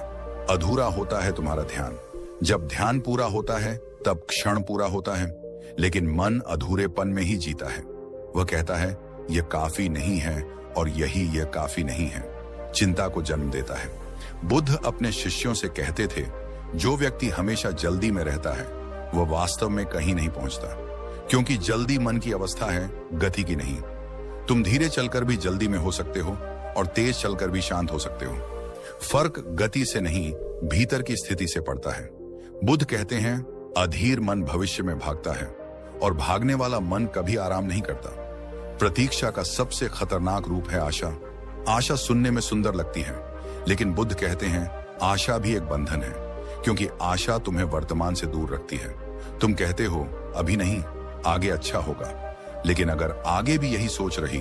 अधूरा होता है तुम्हारा ध्यान। जब ध्यान पूरा होता है तब क्षण पूरा होता है, लेकिन मन अधूरेपन में ही जीता है। वह कहता है यह काफी नहीं है, और यही यह काफी नहीं है चिंता को जन्म देता है। बुद्ध अपने शिष्यों से कहते थे जो व्यक्ति हमेशा जल्दी में रहता है वह वास्तव में कहीं नहीं पहुंचता, क्योंकि जल्दी मन की अवस्था है, गति की नहीं। तुम धीरे चलकर भी जल्दी में हो सकते हो और तेज चलकर भी शांत हो सकते हो। फर्क गति से नहीं भीतर की स्थिति से पड़ता है। बुद्ध कहते हैं अधीर मन भविष्य में भागता है और भागने वाला मन कभी आराम नहीं करता। प्रतीक्षा का सबसे खतरनाक रूप है आशा। आशा सुनने में सुंदर लगती है, लेकिन बुद्ध कहते हैं आशा भी एक बंधन है, क्योंकि आशा तुम्हें वर्तमान से दूर रखती है। तुम कहते हो अभी नहीं, आगे अच्छा होगा, लेकिन अगर आगे भी यही सोच रही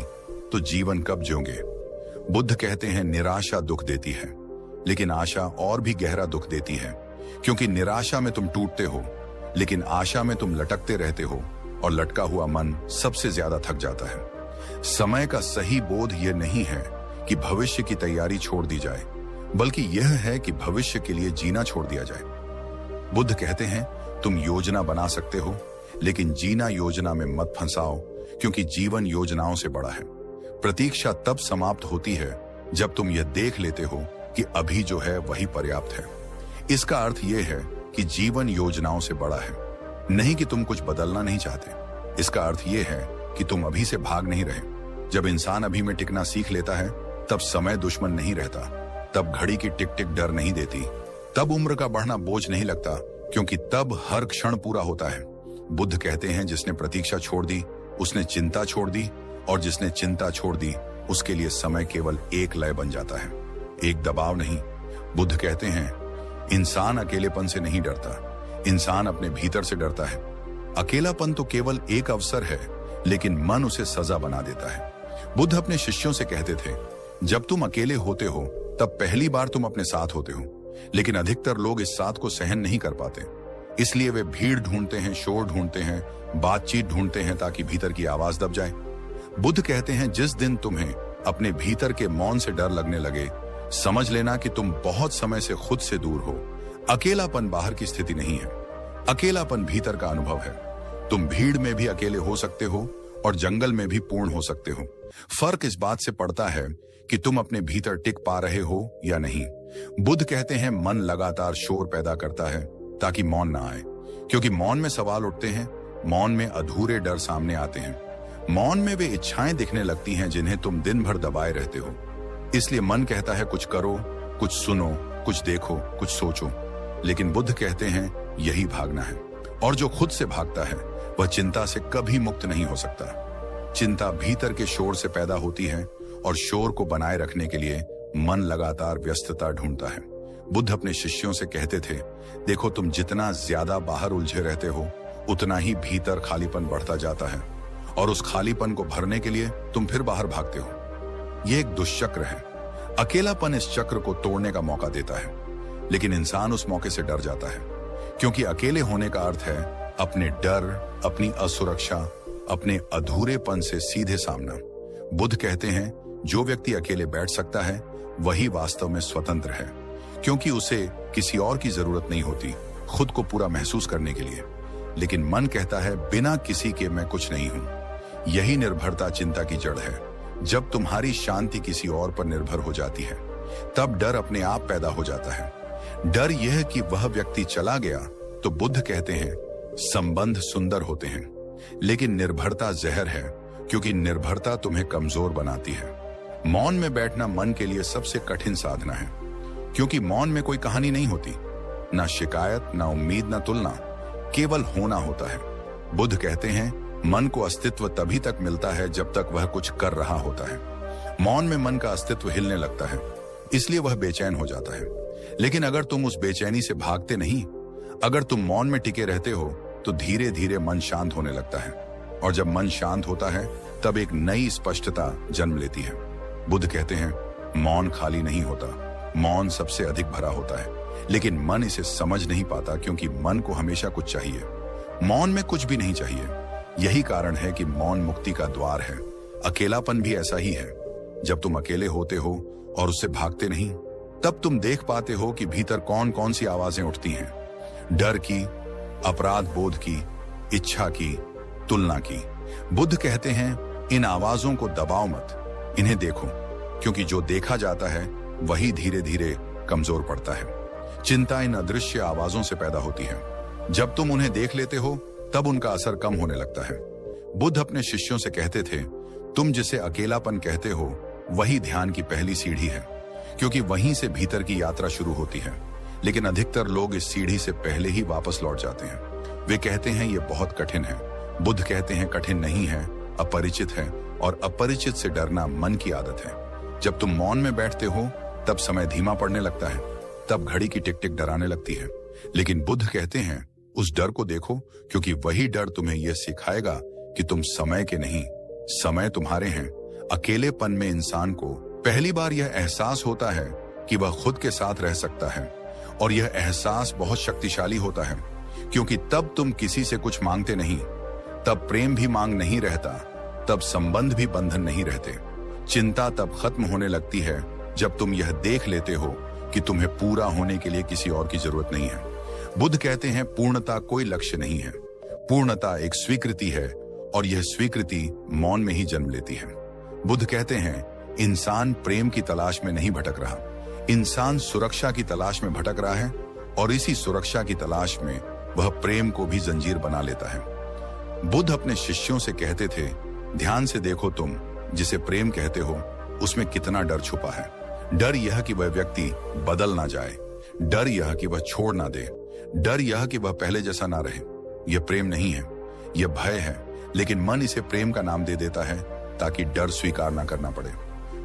तो जीवन कब जियोगे। बुद्ध कहते हैं निराशा दुख देती है, लेकिन आशा और भी गहरा दुख देती है, क्योंकि निराशा में तुम टूटते हो, लेकिन आशा में तुम लटकते रहते हो, और लटका हुआ मन सबसे ज्यादा थक जाता है। समय का सही बोध यह नहीं है कि भविष्य की तैयारी छोड़ दी जाए, बल्कि यह है कि भविष्य के लिए जीना छोड़ दिया जाए। बुद्ध कहते हैं तुम योजना बना सकते हो, लेकिन जीना योजना में मत फंसाओ, क्योंकि जीवन योजनाओं से बड़ा है। प्रतीक्षा तब समाप्त होती है जब तुम यह देख लेते हो कि अभी जो है वही पर्याप्त है। इसका अर्थ यह है कि जीवन योजनाओं से बड़ा है, नहीं कि तुम कुछ बदलना नहीं चाहते। इसका अर्थ यह है कि तुम अभी से भाग नहीं रहे। जब इंसान अभी में टिकना सीख लेता है, तब समय दुश्मन नहीं रहता, तब घड़ी की टिक टिक डर नहीं देती, तब उम्र का बढ़ना बोझ नहीं लगता, क्योंकि तब हर क्षण पूरा होता है। बुद्ध कहते हैं जिसने प्रतीक्षा छोड़ दी उसने चिंता छोड़ दी, और जिसने चिंता छोड़ दी उसके लिए समय केवल एक लय बन जाता है, एक दबाव नहीं। बुद्ध कहते हैं इंसान अकेलेपन से नहीं डरता, इंसान अपने भीतर से डरता है। अकेलापन तो केवल एक अवसर है, लेकिन मन उसे सजा बना देता है। बुद्ध अपने शिष्यों से कहते थे जब तुम अकेले होते हो तब पहली बार तुम अपने साथ होते हो, लेकिन अधिकतर लोग इस साथ को सहन नहीं कर पाते, इसलिए वे भीड़ ढूंढते हैं, शोर ढूंढते हैं, बातचीत ढूंढते हैं, ताकि भीतर की आवाज दब जाए। बुद्ध कहते हैं जिस दिन तुम्हें अपने भीतर के मौन से डर लगने लगे, समझ लेना कि तुम बहुत समय से खुद से दूर हो। अकेलापन बाहर की स्थिति नहीं है, अकेलापन भीतर का अनुभव है। तुम भीड़ में भी अकेले हो सकते हो और जंगल में भी पूर्ण हो सकते हो। फर्क इस बात से पड़ता है कि तुम अपने भीतर टिक पा रहे हो या नहीं। बुद्ध कहते हैं मन लगातार शोर पैदा करता है ताकि मौन ना आए, क्योंकि मौन में सवाल उठते हैं, मौन में अधूरे डर सामने आते हैं, मौन में वे इच्छाएं दिखने लगती हैं जिन्हें तुम दिन भर दबाए रहते हो। इसलिए मन कहता है कुछ करो, कुछ सुनो, कुछ देखो, कुछ सोचो। लेकिन बुद्ध कहते हैं यही भागना है, और जो खुद से भागता है वह चिंता से कभी मुक्त नहीं हो सकता। चिंता भीतर के शोर से पैदा होती है, और शोर को बनाए रखने के लिए मन लगातार व्यस्तता ढूंढता है। बुद्ध अपने शिष्यों से कहते थे देखो तुम जितना ज्यादा बाहर उलझे रहते हो उतना ही भीतर खालीपन बढ़ता जाता है, और उस खालीपन को भरने के लिए तुम फिर बाहर भागते हो। यह एक दुष्चक्र है। अकेलापन इस चक्र को तोड़ने का मौका देता है, लेकिन इंसान उस मौके से डर जाता है, क्योंकि अकेले होने का अर्थ है अपने डर, अपनी असुरक्षा, अपने अधूरेपन से सीधे सामना। बुद्ध कहते हैं जो व्यक्ति अकेले बैठ सकता है वही वास्तव में स्वतंत्र है, क्योंकि उसे किसी और की जरूरत नहीं होती खुद को पूरा महसूस करने के लिए। लेकिन मन कहता है बिना किसी के मैं कुछ नहीं हूं। यही निर्भरता चिंता की जड़ है। जब तुम्हारी शांति किसी और पर निर्भर हो जाती है, तब डर अपने आप पैदा हो जाता है। डर यह कि वह व्यक्ति चला गया तो बुद्ध कहते हैं संबंध सुंदर होते हैं, लेकिन निर्भरता जहर है, क्योंकि निर्भरता तुम्हें कमजोर बनाती है। मौन में बैठना मन के लिए सबसे कठिन साधना है, क्योंकि मौन में कोई कहानी नहीं होती, ना शिकायत, ना उम्मीद, ना तुलना, केवल होना होता है। बुद्ध कहते हैं मन को अस्तित्व तभी तक मिलता है जब तक वह कुछ कर रहा होता है। मौन में मन का अस्तित्व हिलने लगता है, इसलिए वह बेचैन हो जाता है। लेकिन अगर तुम उस बेचैनी से भागते नहीं, अगर तुम मौन में टिके रहते हो, तो धीरे धीरे मन शांत होने लगता है, और जब मन शांत होता है तब एक नई स्पष्टता जन्म लेती है। बुद्ध कहते हैं मौन खाली नहीं होता, मौन सबसे अधिक भरा होता है, लेकिन मन इसे समझ नहीं पाता, क्योंकि मन को हमेशा कुछ चाहिए। मौन में कुछ भी नहीं चाहिए। यही कारण है कि मौन मुक्ति का द्वार है। अकेलापन भी ऐसा ही है। जब तुम अकेले होते हो और उससे भागते नहीं, तब तुम देख पाते हो कि भीतर कौन कौन सी आवाजें उठती हैं। डर की, अपराध बोध की, इच्छा की, तुलना की। बुद्ध कहते हैं इन आवाजों को दबाओ मत, इन्हें देखो, क्योंकि जो देखा जाता है वही धीरे धीरे कमजोर पड़ता है। चिंता इन अदृश्य आवाजों से पैदा होती है। जब तुम उन्हें देख लेते हो तब उनका असर कम होने लगता है। बुद्ध अपने शिष्यों से कहते थे तुम जिसे अकेलापन कहते हो वही ध्यान की पहली सीढ़ी है, क्योंकि वहीं से भीतर की यात्रा शुरू होती है। लेकिन अधिकतर लोग इस सीढ़ी से पहले ही वापस लौट जाते हैं। वे कहते हैं यह बहुत कठिन है। बुद्ध कहते हैं कठिन नहीं है, अपरिचित है, और अपरिचित से डरना मन की आदत है। जब तुम मौन में बैठते हो तब समय धीमा पड़ने लगता है, तब घड़ी की टिक टिक डराने लगती है। लेकिन बुद्ध कहते हैं उस डर को देखो, क्योंकि वही डर तुम्हें यह सिखाएगा कि तुम समय के नहीं, समय तुम्हारे हैं। अकेलेपन में इंसान को पहली बार यह एहसास होता है कि वह खुद के साथ रह सकता है, और यह एहसास बहुत शक्तिशाली होता है, क्योंकि तब तुम किसी से कुछ मांगते नहीं, तब प्रेम भी मांग नहीं रहता, तब संबंध भी बंधन नहीं रहते। चिंता तब खत्म होने लगती है जब तुम यह देख लेते हो कि तुम्हें पूरा होने के लिए किसी और की जरूरत नहीं है। बुद्ध कहते हैं पूर्णता कोई लक्ष्य नहीं है, पूर्णता एक स्वीकृति है, और यह स्वीकृति मौन में ही जन्म लेती है। बुद्ध कहते हैं इंसान प्रेम की तलाश में नहीं भटक रहा, इंसान सुरक्षा की तलाश में भटक रहा है, और इसी सुरक्षा की तलाश में वह प्रेम को भी जंजीर बना लेता है। बुद्ध अपने शिष्यों से कहते थे, ध्यान से देखो, तुम जिसे प्रेम कहते हो उसमें कितना डर छुपा है। डर यह कि वह व्यक्ति बदल ना जाए, डर यह कि वह छोड़ ना दे, डर यह कि वह पहले जैसा ना रहे। यह प्रेम नहीं है, यह भय है, लेकिन मन इसे प्रेम का नाम दे देता है ताकि डर स्वीकार ना करना पड़े।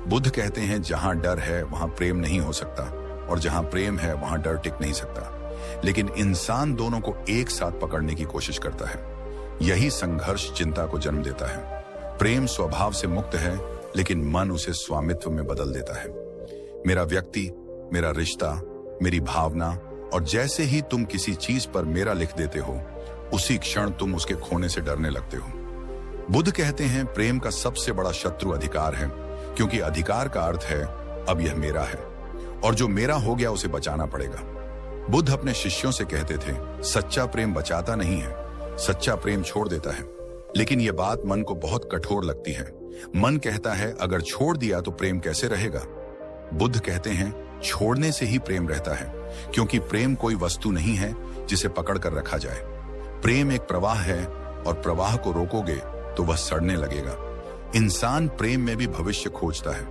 बुद्ध कहते हैं जहां डर है वहां प्रेम नहीं हो सकता, और जहां प्रेम है वहां डर टिक नहीं सकता। लेकिन इंसान दोनों को एक साथ पकड़ने की कोशिश करता है। यही संघर्ष चिंता को जन्म देता है। प्रेम स्वभाव से मुक्त है, लेकिन मन उसे स्वामित्व में बदल देता है। मेरा व्यक्ति, मेरा रिश्ता, मेरी भावना, और जैसे ही तुम किसी चीज पर मेरा लिख देते हो, उसी क्षण तुम उसके खोने से डरने लगते हो। बुद्ध कहते हैं प्रेम का सबसे बड़ा शत्रु अधिकार है, क्योंकि अधिकार का अर्थ है अब यह मेरा है, और जो मेरा हो गया उसे बचाना पड़ेगा। बुद्ध अपने शिष्यों से कहते थे सच्चा प्रेम बचाता नहीं है, सच्चा प्रेम छोड़ देता है। लेकिन यह बात मन को बहुत कठोर लगती है। मन कहता है अगर छोड़ दिया तो प्रेम कैसे रहेगा। बुद्ध कहते हैं छोड़ने से ही प्रेम रहता है, क्योंकि प्रेम कोई वस्तु नहीं है जिसे पकड़ कर रखा जाए। प्रेम एक प्रवाह है, और प्रवाह को रोकोगे तो वह सड़ने लगेगा। इंसान प्रेम में भी भविष्य खोजता है।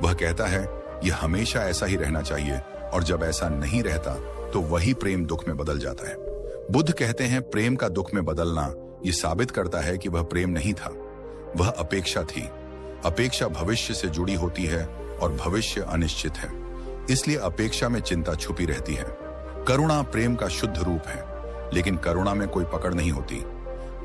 वह कहता है यह हमेशा ऐसा ही रहना चाहिए, और जब ऐसा नहीं रहता तो वही प्रेम दुख में बदल जाता है। बुद्ध कहते हैं प्रेम का दुख में बदलना यह साबित करता है कि वह प्रेम नहीं था, वह अपेक्षा थी। अपेक्षा भविष्य से जुड़ी होती है, और भविष्य अनिश्चित है, इसलिए अपेक्षा में चिंता छुपी रहती है। करुणा प्रेम का शुद्ध रूप है, लेकिन करुणा में कोई पकड़ नहीं होती।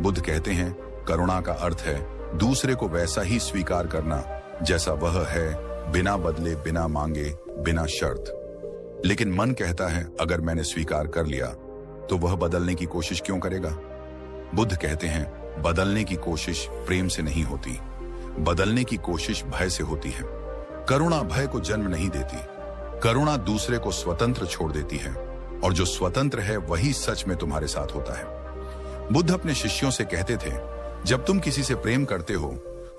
बुद्ध कहते हैं करुणा का अर्थ है दूसरे को वैसा ही स्वीकार करना जैसा वह है, बिना बदले, बिना मांगे, बिना शर्त। लेकिन मन कहता है अगर मैंने स्वीकार कर लिया तो वह बदलने की कोशिश क्यों करेगा। बुद्ध कहते हैं बदलने की कोशिश प्रेम से नहीं होती, बदलने की कोशिश भय से होती है। करुणा भय को जन्म नहीं देती, करुणा दूसरे को स्वतंत्र छोड़ देती है, और जो स्वतंत्र है वही सच में तुम्हारे साथ होता है। बुद्ध अपने शिष्यों से कहते थे जब तुम किसी से प्रेम करते हो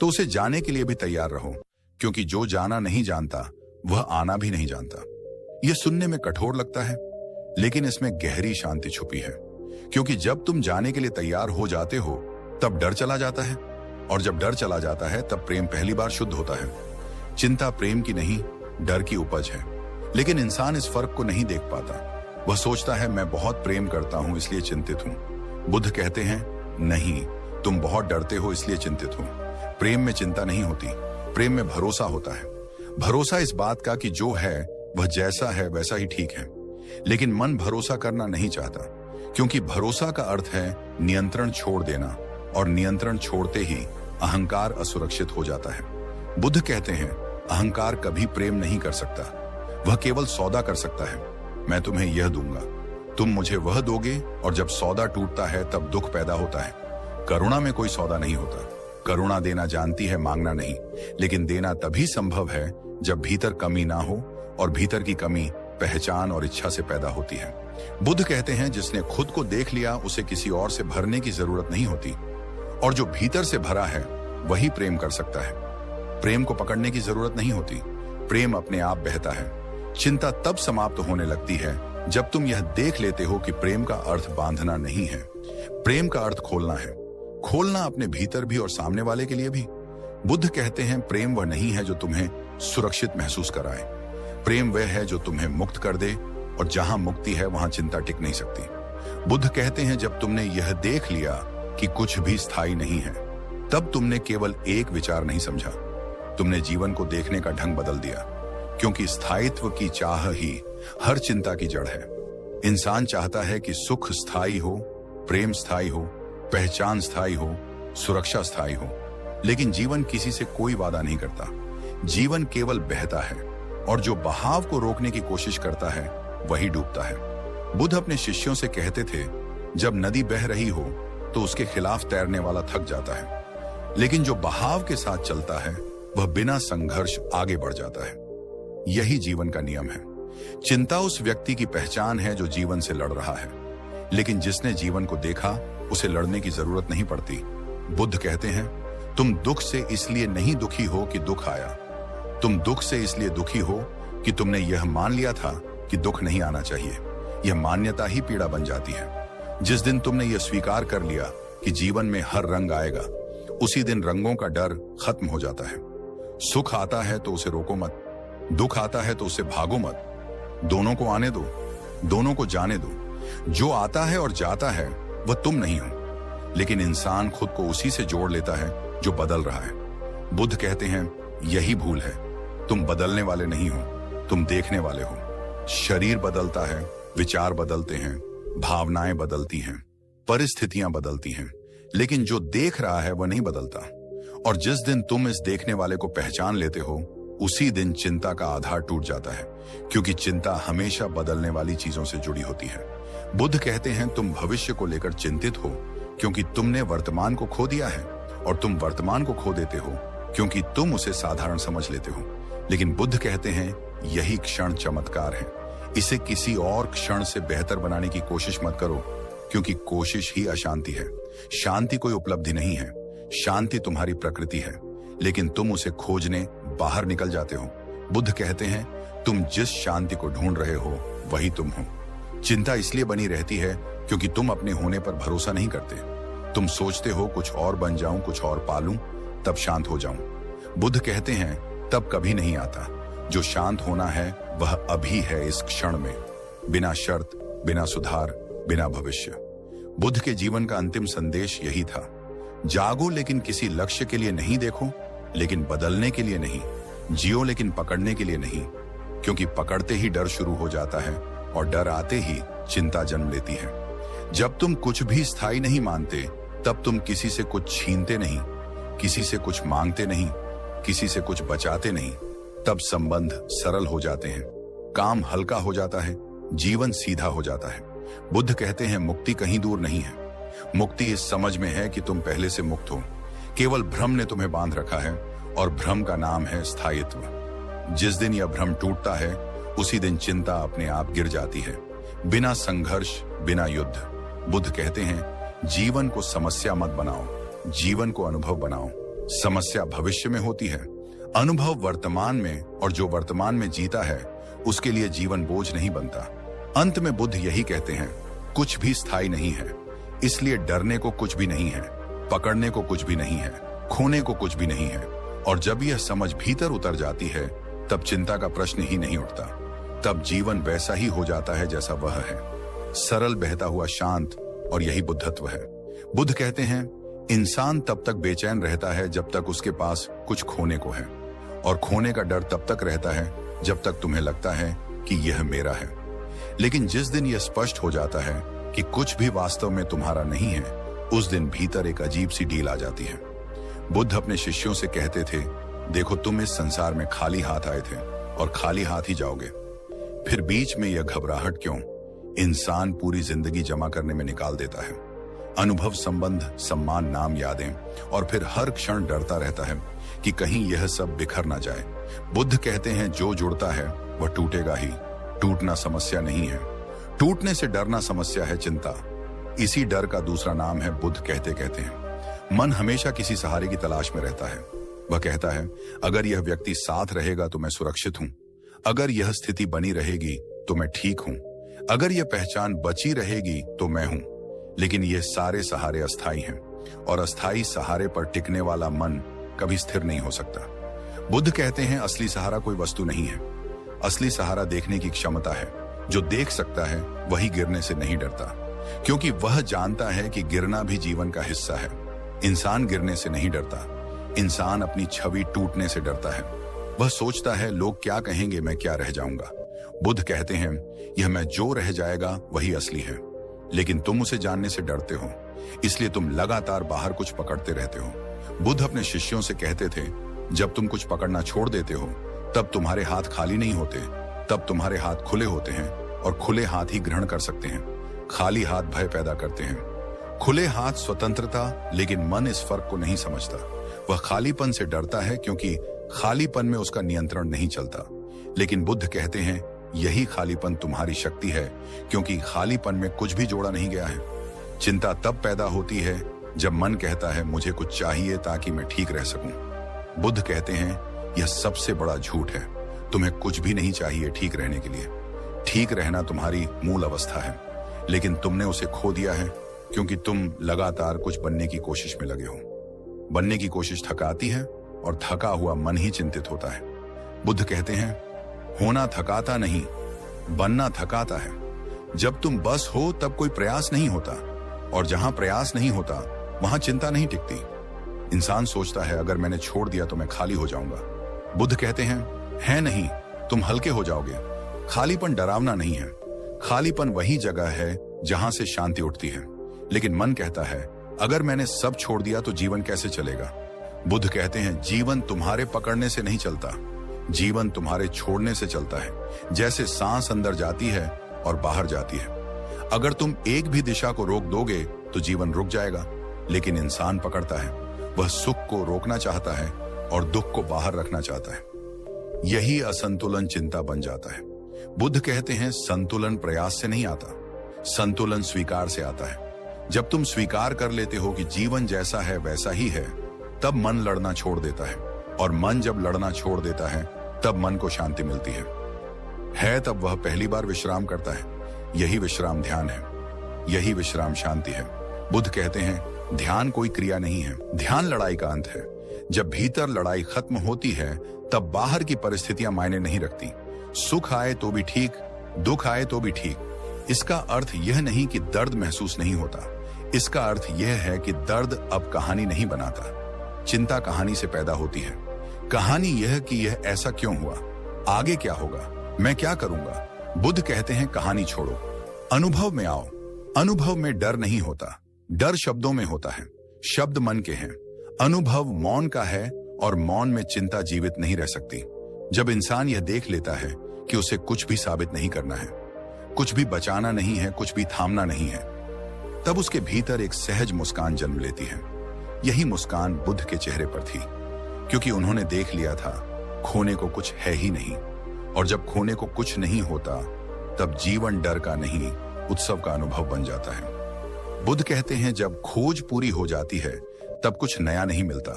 तो उसे जाने के लिए भी तैयार रहो, क्योंकि जो जाना नहीं जानता वह आना भी नहीं जानता। यह सुनने में कठोर लगता है, लेकिन इसमें गहरी शांति छुपी है, क्योंकि जब तुम जाने के लिए तैयार हो जाते हो तब डर चला जाता है, और जब डर चला जाता है तब प्रेम पहली बार शुद्ध होता है। चिंता प्रेम की नहीं, डर की उपज है, लेकिन इंसान इस फर्क को नहीं देख पाता। वह सोचता है मैं बहुत प्रेम करता हूं इसलिए चिंतित हूं। बुद्ध कहते हैं नहीं, तुम बहुत डरते हो इसलिए चिंतित हो। प्रेम में चिंता नहीं होती, प्रेम में भरोसा होता है। भरोसा इस बात का कि जो है वह जैसा है वैसा ही ठीक है। लेकिन मन भरोसा करना नहीं चाहता, क्योंकि भरोसा का अर्थ है नियंत्रण छोड़ देना, और नियंत्रण छोड़ते ही अहंकार असुरक्षित हो जाता है। बुद्ध कहते हैं अहंकार कभी प्रेम नहीं कर सकता, वह केवल सौदा कर सकता है। मैं तुम्हें यह दूंगा, तुम मुझे वह दोगे, और जब सौदा टूटता है तब दुख पैदा होता है। करुणा में कोई सौदा नहीं होता। करुणा देना जानती है, मांगना नहीं। लेकिन देना तभी संभव है जब भीतर कमी ना हो, और भीतर की कमी पहचान और इच्छा से पैदा होती है। बुद्ध कहते हैं जिसने खुद को देख लिया उसे किसी और से भरने की जरूरत नहीं होती, और जो भीतर से भरा है वही प्रेम कर सकता है। प्रेम को पकड़ने की जरूरत नहीं होती, प्रेम अपने आप बहता है। चिंता तब समाप्त होने लगती है जब तुम यह देख लेते हो कि प्रेम का अर्थ बांधना नहीं है, प्रेम का अर्थ खोलना है। खोलना अपने भीतर भी और सामने वाले के लिए भी। बुद्ध कहते हैं प्रेम वह नहीं है जो तुम्हें सुरक्षित महसूस कराए, प्रेम वह है जो तुम्हें मुक्त कर दे, और जहां मुक्ति है वहां चिंता टिक नहीं सकती। बुद्ध कहते हैं जब तुमने यह देख लिया कि कुछ भी स्थायी नहीं है, तब तुमने केवल एक विचार नहीं समझा, तुमने जीवन को देखने का ढंग बदल दिया, क्योंकि स्थायित्व की चाह ही हर चिंता की जड़ है। इंसान चाहता है कि सुख स्थायी हो, प्रेम स्थायी हो, पहचान स्थायी हो, सुरक्षा स्थायी हो, लेकिन जीवन किसी से कोई वादा नहीं करता। जीवन केवल बहता है और जो बहाव को रोकने की कोशिश करता है वही डूबता है। बुद्ध अपने शिष्यों से कहते थे, जब नदी बह रही हो तो उसके खिलाफ तैरने वाला थक जाता है, लेकिन जो बहाव के साथ चलता है वह बिना संघर्ष आगे बढ़ जाता है। यही जीवन का नियम है। चिंता उस व्यक्ति की पहचान है जो जीवन से लड़ रहा है, लेकिन जिसने जीवन को देखा उसे लड़ने की जरूरत नहीं पड़ती। बुद्ध कहते हैं, तुम दुख से इसलिए नहीं दुखी हो कि दुख आया, तुम दुख से इसलिए दुखी हो कि तुमने यह मान लिया था कि दुख नहीं आना चाहिए। यह मान्यता ही पीड़ा बन जाती है। जिस दिन तुमने यह स्वीकार कर लिया कि जीवन में हर रंग आएगा, उसी दिन रंगों का डर खत्म हो जाता है। सुख आता है तो उसे रोको मत, दुख आता है तो उसे भागो मत। दोनों को आने दो, दोनों को जाने दो। जो आता है और जाता है वह तुम नहीं हो, लेकिन इंसान खुद को उसी से जोड़ लेता है जो बदल रहा है। बुद्ध कहते हैं, यही भूल है। तुम बदलने वाले नहीं हो, तुम देखने वाले हो। शरीर बदलता है, विचार बदलते हैं, भावनाएं बदलती हैं, परिस्थितियां बदलती हैं, लेकिन जो देख रहा है वह नहीं बदलता। और जिस दिन तुम इस देखने वाले को पहचान लेते हो, उसी दिन चिंता का आधार टूट जाता है, क्योंकि चिंता हमेशा बदलने वाली चीजों से जुड़ी होती है। बुद्ध कहते हैं, तुम भविष्य को लेकर चिंतित हो क्योंकि तुमने वर्तमान को खो दिया है, और तुम वर्तमान को खो देते हो क्योंकि तुम उसे साधारण समझ लेते हो। लेकिन बुद्ध कहते हैं, यही क्षण चमत्कार है। इसे किसी और क्षण से बेहतर बनाने की कोशिश मत करो, क्योंकि कोशिश ही अशांति है। शांति कोई उपलब्धि नहीं है, शांति तुम्हारी प्रकृति है, लेकिन तुम उसे खोजने बाहर निकल जाते हो। बुद्ध कहते हैं, तुम जिस शांति को ढूंढ रहे हो वही तुम हो। चिंता इसलिए बनी रहती है क्योंकि तुम अपने होने पर भरोसा नहीं करते। तुम सोचते हो कुछ और बन जाऊं, कुछ और पालूं, तब शांत हो जाऊं। बुद्ध कहते हैं, तब कभी नहीं आता। जो शांत होना है वह अभी है, इस क्षण में, बिना शर्त, बिना सुधार, बिना भविष्य। बुद्ध के जीवन का अंतिम संदेश यही था, जागो लेकिन किसी लक्ष्य के लिए नहीं, देखो लेकिन बदलने के लिए नहीं, जियो लेकिन पकड़ने के लिए नहीं, क्योंकि पकड़ते ही डर शुरू हो जाता है और डर आते ही चिंता जन्म लेती है। जब तुम कुछ भी स्थायी नहीं मानते, तब तुम किसी से कुछ छीनते नहीं, किसी से कुछ मांगते नहीं, किसी से कुछ बचाते नहीं, तब संबंध सरल हो जाते हैं, काम हल्का हो जाता है, जीवन सीधा हो जाता है। बुद्ध कहते हैं, मुक्ति कहीं दूर नहीं है। मुक्ति इस समझ में है कि तुम पहले से मुक्त हो, केवल भ्रम ने तुम्हें बांध रखा है, और भ्रम का नाम है स्थायित्व। जिस दिन यह भ्रम टूटता है, उसी दिन चिंता अपने आप गिर जाती है, बिना संघर्ष, बिना युद्ध। बुद्ध कहते हैं, जीवन को समस्या मत बनाओ, जीवन को अनुभव बनाओ। समस्या भविष्य में होती है, अनुभव वर्तमान में, और जो वर्तमान में जीता है उसके लिए जीवन बोझ नहीं बनता। अंत में बुद्ध यही कहते हैं, कुछ भी स्थायी नहीं है, इसलिए डरने को कुछ भी नहीं है, पकड़ने को कुछ भी नहीं है, खोने को कुछ भी नहीं है। और जब यह समझ भीतर उतर जाती है, तब चिंता का प्रश्न ही नहीं उठता। तब जीवन वैसा ही हो जाता है जैसा वह है, सरल, बहता हुआ, शांत। और यही बुद्धत्व है। बुद्ध कहते हैं, इंसान तब तक बेचैन रहता है जब तक उसके पास कुछ खोने को है, और खोने का डर तब तक रहता है जब तक तुम्हें लगता है कि यह मेरा है। लेकिन जिस दिन यह स्पष्ट हो जाता है कि कुछ भी वास्तव में तुम्हारा नहीं है, उस दिन भीतर एक अजीब सी ढील आ जाती है। बुद्ध अपने शिष्यों से कहते थे, देखो तुम इस संसार में खाली हाथ आए थे और खाली हाथ ही जाओगे, फिर बीच में यह घबराहट क्यों? इंसान पूरी जिंदगी जमा करने में निकाल देता है, अनुभव, संबंध, सम्मान, नाम, यादें, और फिर हर क्षण डरता रहता है कि कहीं यह सब बिखर ना जाए। बुद्ध कहते हैं, जो जुड़ता है वह टूटेगा ही। टूटना समस्या नहीं है, टूटने से डरना समस्या है, चिंता। इसी डर का दूसरा नाम है बुद्ध कहते हैं, मन हमेशा किसी सहारे की तलाश में रहता है। वह कहता है, अगर यह व्यक्ति साथ रहेगा तो मैं सुरक्षित हूं, अगर यह स्थिति बनी रहेगी तो मैं ठीक हूं, अगर यह पहचान बची रहेगी तो मैं हूं। लेकिन ये सारे सहारे अस्थायी हैं, और अस्थायी सहारे पर टिकने वाला मन कभी स्थिर नहीं हो सकता। बुद्ध कहते हैं, असली सहारा कोई वस्तु नहीं है, असली सहारा देखने की क्षमता है। जो देख सकता है वही गिरने से नहीं डरता, क्योंकि वह जानता है कि गिरना भी जीवन का हिस्सा है। इंसान गिरने से नहीं डरता, इंसान अपनी छवि टूटने से डरता है। वह सोचता है, लोग क्या कहेंगे, मैं क्या रह जाऊंगा। बुद्ध कहते हैं यह मैं जो रह जाएगा वही असली है, लेकिन तुम उसे जानने से डरते हो, इसलिए तुम लगातार बाहर कुछ पकड़ते रहते हो। बुद्ध अपने शिष्यों से कहते थे, जब तुम कुछ पकड़ना छोड़ देते हो तब तुम्हारे हाथ खाली नहीं होते, तब तुम्हारे हाथ खुले होते हैं, और खुले हाथ ही ग्रहण कर सकते हैं। खाली हाथ भय पैदा करते हैं। खुले हाथ स्वतंत्रता, लेकिन मन इस फर्क को नहीं समझता। वह खालीपन से डरता है क्योंकि खालीपन में उसका नियंत्रण नहीं चलता। लेकिन बुद्ध कहते हैं यही खालीपन तुम्हारी शक्ति है, क्योंकि खालीपन में कुछ भी जोड़ा नहीं गया है। चिंता तब पैदा होती है जब मन कहता है मुझे कुछ चाहिए ताकि मैं ठीक रह सकूं। बुद्ध कहते हैं यह सबसे बड़ा झूठ है। तुम्हें कुछ भी नहीं चाहिए ठीक रहने के लिए। ठीक रहना तुम्हारी मूल अवस्था है, लेकिन तुमने उसे खो दिया है क्योंकि तुम लगातार कुछ बनने की कोशिश में लगे हो। बनने की कोशिश थकाती है और थका हुआ मन ही चिंतित होता है। बुद्ध कहते हैं होना थकाता नहीं, बनना थकाता है। जब तुम बस हो तब कोई प्रयास नहीं होता, और जहां प्रयास नहीं होता वहां चिंता नहीं टिकती। इंसान सोचता है अगर मैंने छोड़ दिया तो मैं खाली हो जाऊंगा। बुद्ध कहते हैं है नहीं, तुम हल्के हो जाओगे। खालीपन डरावना नहीं है। खालीपन वही जगह है जहां से शांति उठती है। लेकिन मन कहता है अगर मैंने सब छोड़ दिया तो जीवन कैसे चलेगा। बुद्ध कहते हैं जीवन तुम्हारे पकड़ने से नहीं चलता, जीवन तुम्हारे छोड़ने से चलता है। जैसे सांस अंदर जाती है और बाहर जाती है। अगर तुम एक भी दिशा को रोक दोगे तो जीवन रुक जाएगा। लेकिन इंसान पकड़ता है, वह सुख को रोकना चाहता है और दुख को बाहर रखना चाहता है। यही असंतुलन चिंता बन जाता है। बुद्ध कहते हैं संतुलन प्रयास से नहीं आता, संतुलन स्वीकार से आता है। जब तुम स्वीकार कर लेते हो कि जीवन जैसा है वैसा ही है, तब मन लड़ना छोड़ देता है, और मन जब लड़ना छोड़ देता है तब मन को शांति मिलती है तब वह पहली बार विश्राम करता है। यही विश्राम ध्यान है, यही विश्राम शांति है। बुद्ध कहते हैं ध्यान कोई क्रिया नहीं है, ध्यान लड़ाई का अंत है। जब भीतर लड़ाई खत्म होती है तब बाहर की परिस्थितियां मायने नहीं रखती। सुख आए तो भी ठीक, दुख आए तो भी ठीक। इसका अर्थ यह नहीं कि दर्द महसूस नहीं होता, इसका अर्थ यह है कि दर्द अब कहानी नहीं बनाता। चिंता कहानी से पैदा होती है। कहानी यह कि यह ऐसा क्यों हुआ, आगे क्या होगा, मैं क्या करूंगा। बुद्ध कहते हैं कहानी छोड़ो, अनुभव में आओ। अनुभव में डर नहीं होता, डर शब्दों में होता है, शब्द मन के हैं। अनुभव मौन का है, और मौन में चिंता जीवित नहीं रह सकती। जब इंसान यह देख लेता है कि उसे कुछ भी साबित नहीं करना है, कुछ भी बचाना नहीं है, कुछ भी थामना नहीं है, तब उसके भीतर एक सहज मुस्कान जन्म लेती है। यही मुस्कान बुद्ध के चेहरे पर थी, क्योंकि उन्होंने देख लिया था खोने को कुछ है ही नहीं। और जब खोने को कुछ नहीं होता तब जीवन डर का नहीं, उत्सव का अनुभव बन जाता है। बुद्ध कहते हैं जब खोज पूरी हो जाती है तब कुछ नया नहीं मिलता,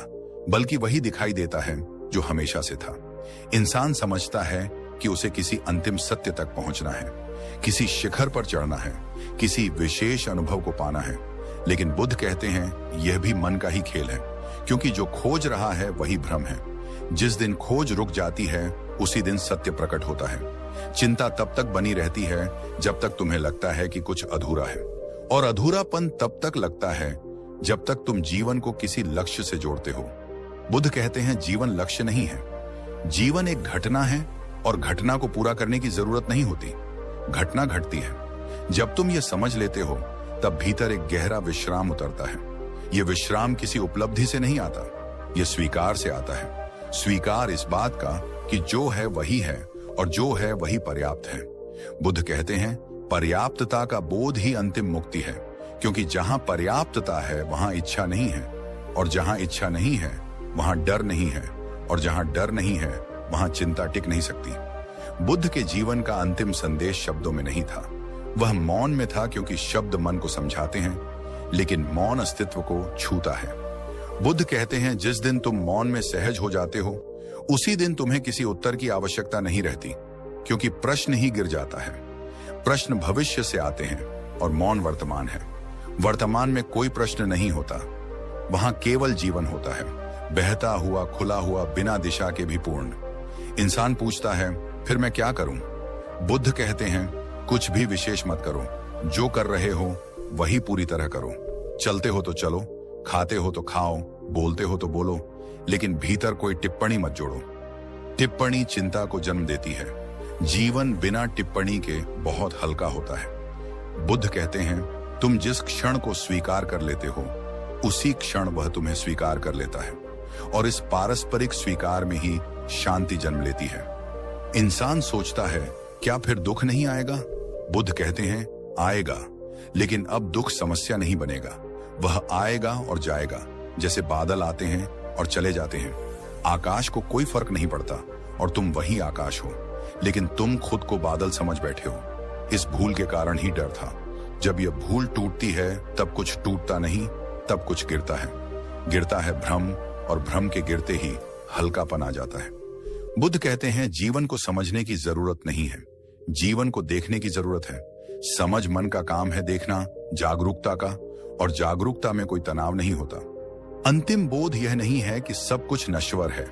बल्कि वही दिखाई देता है जो हमेशा से था। इंसान समझता है कि उसे किसी अंतिम सत्य तक पहुंचना है, किसी शिखर पर चढ़ना है, किसी विशेष अनुभव को पाना है। लेकिन बुद्ध कहते हैं यह भी मन का ही खेल है, क्योंकि जो खोज रहा है वही भ्रम है। जिस दिन खोज रुक जाती है उसी दिन सत्य प्रकट होता है। चिंता तब तक बनी रहती है जब तक तुम्हें लगता है कि कुछ अधूरा है, और अधूरापन तब तक लगता है जब तक तुम जीवन को किसी लक्ष्य से जोड़ते हो। बुद्ध कहते हैं जीवन लक्ष्य नहीं है, जीवन एक घटना है, और घटना को पूरा करने की जरूरत नहीं होती, घटना घटती है। जब तुम ये समझ लेते हो तब भीतर एक गहरा विश्राम उतरता है। यह विश्राम किसी उपलब्धि से नहीं आता, यह स्वीकार से आता है। स्वीकार इस बात का कि जो है वही है, और जो है वही पर्याप्त है। बुद्ध कहते हैं पर्याप्तता का बोध ही अंतिम मुक्ति है, क्योंकि जहां पर्याप्तता है वहां इच्छा नहीं है, और जहां इच्छा नहीं है वहां डर नहीं है, और जहां डर नहीं है वहां चिंता टिक नहीं सकती। बुद्ध के जीवन का अंतिम संदेश शब्दों में नहीं था, वह मौन में था, क्योंकि शब्द मन को समझाते हैं, लेकिन मौन अस्तित्व को छूता है। बुद्ध कहते हैं जिस दिन तुम मौन में सहज हो जाते हो उसी दिन तुम्हें किसी उत्तर की आवश्यकता नहीं रहती, क्योंकि प्रश्न ही गिर जाता है। प्रश्न भविष्य से आते हैं और मौन वर्तमान है। वर्तमान में कोई प्रश्न नहीं होता, वहां केवल जीवन होता है, बहता हुआ, खुला हुआ, बिना दिशा के भी पूर्ण। इंसान पूछता है फिर मैं क्या करूं? बुद्ध कहते हैं कुछ भी विशेष मत करो, जो कर रहे हो वही पूरी तरह करो। चलते हो तो चलो, खाते हो तो खाओ, बोलते हो तो बोलो, लेकिन भीतर कोई टिप्पणी मत जोड़ो। टिप्पणी चिंता को जन्म देती है। जीवन बिना टिप्पणी के बहुत हल्का होता है। बुद्ध कहते हैं, तुम जिस क्षण को स्वीकार कर लेते हो उसी क्षण वह तुम्हें स्वीकार कर लेता है, और इस पारस्परिक स्वीकार में ही शांति जन्म लेती है। इंसान सोचता है, क्या फिर दुख नहीं आएगा? बुद्ध कहते हैं, आएगा, लेकिन अब दुख समस्या नहीं बनेगा। वह आएगा और जाएगा, जैसे बादल आते हैं और चले जाते हैं। आकाश को कोई फर्क नहीं पड़ता और तुम वही आकाश हो, लेकिन तुम खुद को बादल समझ बैठे हो। इस भूल के कारण ही डर था। जब यह भूल टूटती है तब कुछ टूटता नहीं, तब कुछ गिरता है। गिरता है भ्रम, और भ्रम के गिरते ही हल्कापन आ जाता है। बुद्ध कहते हैं, जीवन को समझने की जरूरत नहीं है, जीवन को देखने की जरूरत है। समझ मन का काम है, देखना जागरूकता का, और जागरूकता में कोई तनाव नहीं होता। अंतिम बोध यह नहीं है कि सब कुछ नश्वर है।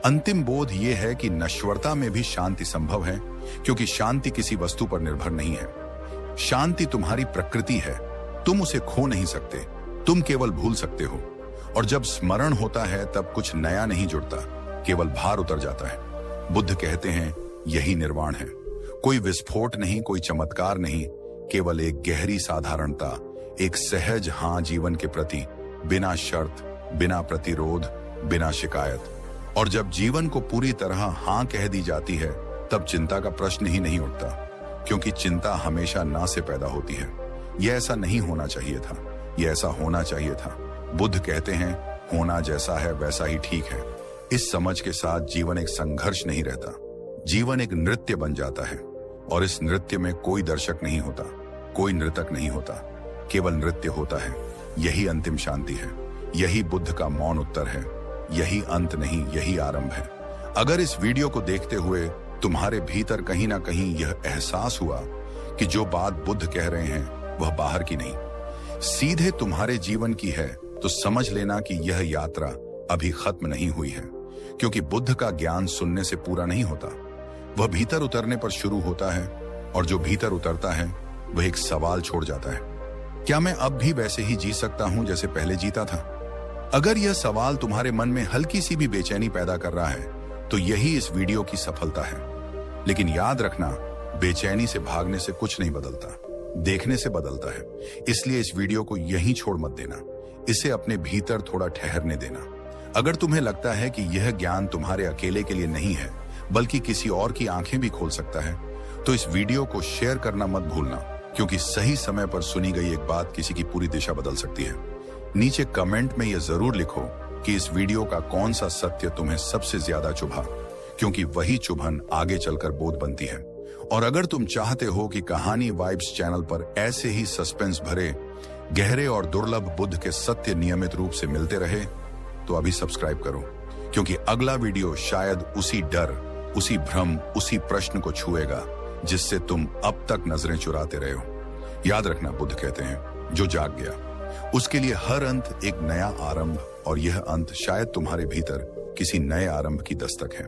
अंतिम बोध यह है कि नश्वरता में भी शांति संभव है, क्योंकि शांति किसी वस्तु पर निर्भर नहीं है। शांति तुम्हारी प्रकृति है, तुम उसे खो नहीं सकते, तुम केवल भूल सकते हो। और जब स्मरण होता है तब कुछ नया नहीं जुड़ता, केवल भार उतर जाता है। बुद्ध कहते हैं, यही निर्वाण है। कोई विस्फोट नहीं, कोई चमत्कार नहीं, केवल एक गहरी साधारणता, एक सहज हाँ जीवन के प्रति, बिना शर्त, बिना प्रतिरोध, बिना शिकायत। और जब जीवन को पूरी तरह हाँ कह दी जाती है तब चिंता का प्रश्न ही नहीं उठता, क्योंकि चिंता हमेशा ना से पैदा होती है। यह ऐसा नहीं होना चाहिए था, यह ऐसा होना चाहिए था। बुद्ध कहते हैं, होना जैसा है वैसा ही ठीक है। इस समझ के साथ जीवन एक संघर्ष नहीं रहता, जीवन एक नृत्य बन जाता है। और इस नृत्य में कोई दर्शक नहीं होता, कोई नर्तक नहीं होता, केवल नृत्य होता है। यही अंतिम शांति है, यही बुद्ध का मौन उत्तर है। यही अंत नहीं, यही आरंभ है। अगर इस वीडियो को देखते हुए तुम्हारे भीतर कहीं ना कहीं यह एहसास हुआ कि जो बात बुद्ध कह रहे हैं वह बाहर की नहीं, सीधे तुम्हारे जीवन की है, तो समझ लेना कि यह यात्रा अभी खत्म नहीं हुई है। क्योंकि बुद्ध का ज्ञान सुनने से पूरा नहीं होता, वह भीतर उतरने पर शुरू होता है। और जो भीतर उतरता है वह एक सवाल छोड़ जाता है, क्या मैं अब भी वैसे ही जी सकता हूं जैसे पहले जीता था? अगर यह सवाल तुम्हारे मन में हल्की सी भी बेचैनी पैदा कर रहा है तो यही इस वीडियो की सफलता है। लेकिन याद रखना, बेचैनी से भागने से कुछ नहीं बदलता, देखने से बदलता है। इसलिए इस वीडियो को यहीं छोड़ मत देना, इसे अपने भीतर थोड़ा ठहरने देना। अगर तुम्हें लगता है कि यह ज्ञान तुम्हारे अकेले के लिए नहीं है, बल्कि किसी और की आंखें भी खोल सकता है, तो इस वीडियो को शेयर करना मत भूलना, क्योंकि सही समय पर सुनी गई एक बात किसी की पूरी दिशा बदल सकती है। नीचे कमेंट में यह जरूर लिखो कि इस वीडियो का कौन सा सत्य तुम्हें सबसे ज्यादा चुभा, क्योंकि वही चुभन आगे चलकर बोध बनती है। और अगर तुम चाहते हो कि कहानी वाइब्स चैनल पर ऐसे ही सस्पेंस भरे, गहरे और दुर्लभ बुद्ध के सत्य नियमित रूप से मिलते रहे, तो अभी सब्सक्राइब करो, क्योंकि अगला वीडियो शायद उसी डर, उसी भ्रम, उसी प्रश्न को छुएगा जिससे तुम अब तक नजरें चुराते रहे हो। याद रखना, बुद्ध कहते हैं, जो जाग गया उसके लिए हर अंत एक नया आरंभ, और यह अंत शायद तुम्हारे भीतर किसी नए आरंभ की दस्तक है।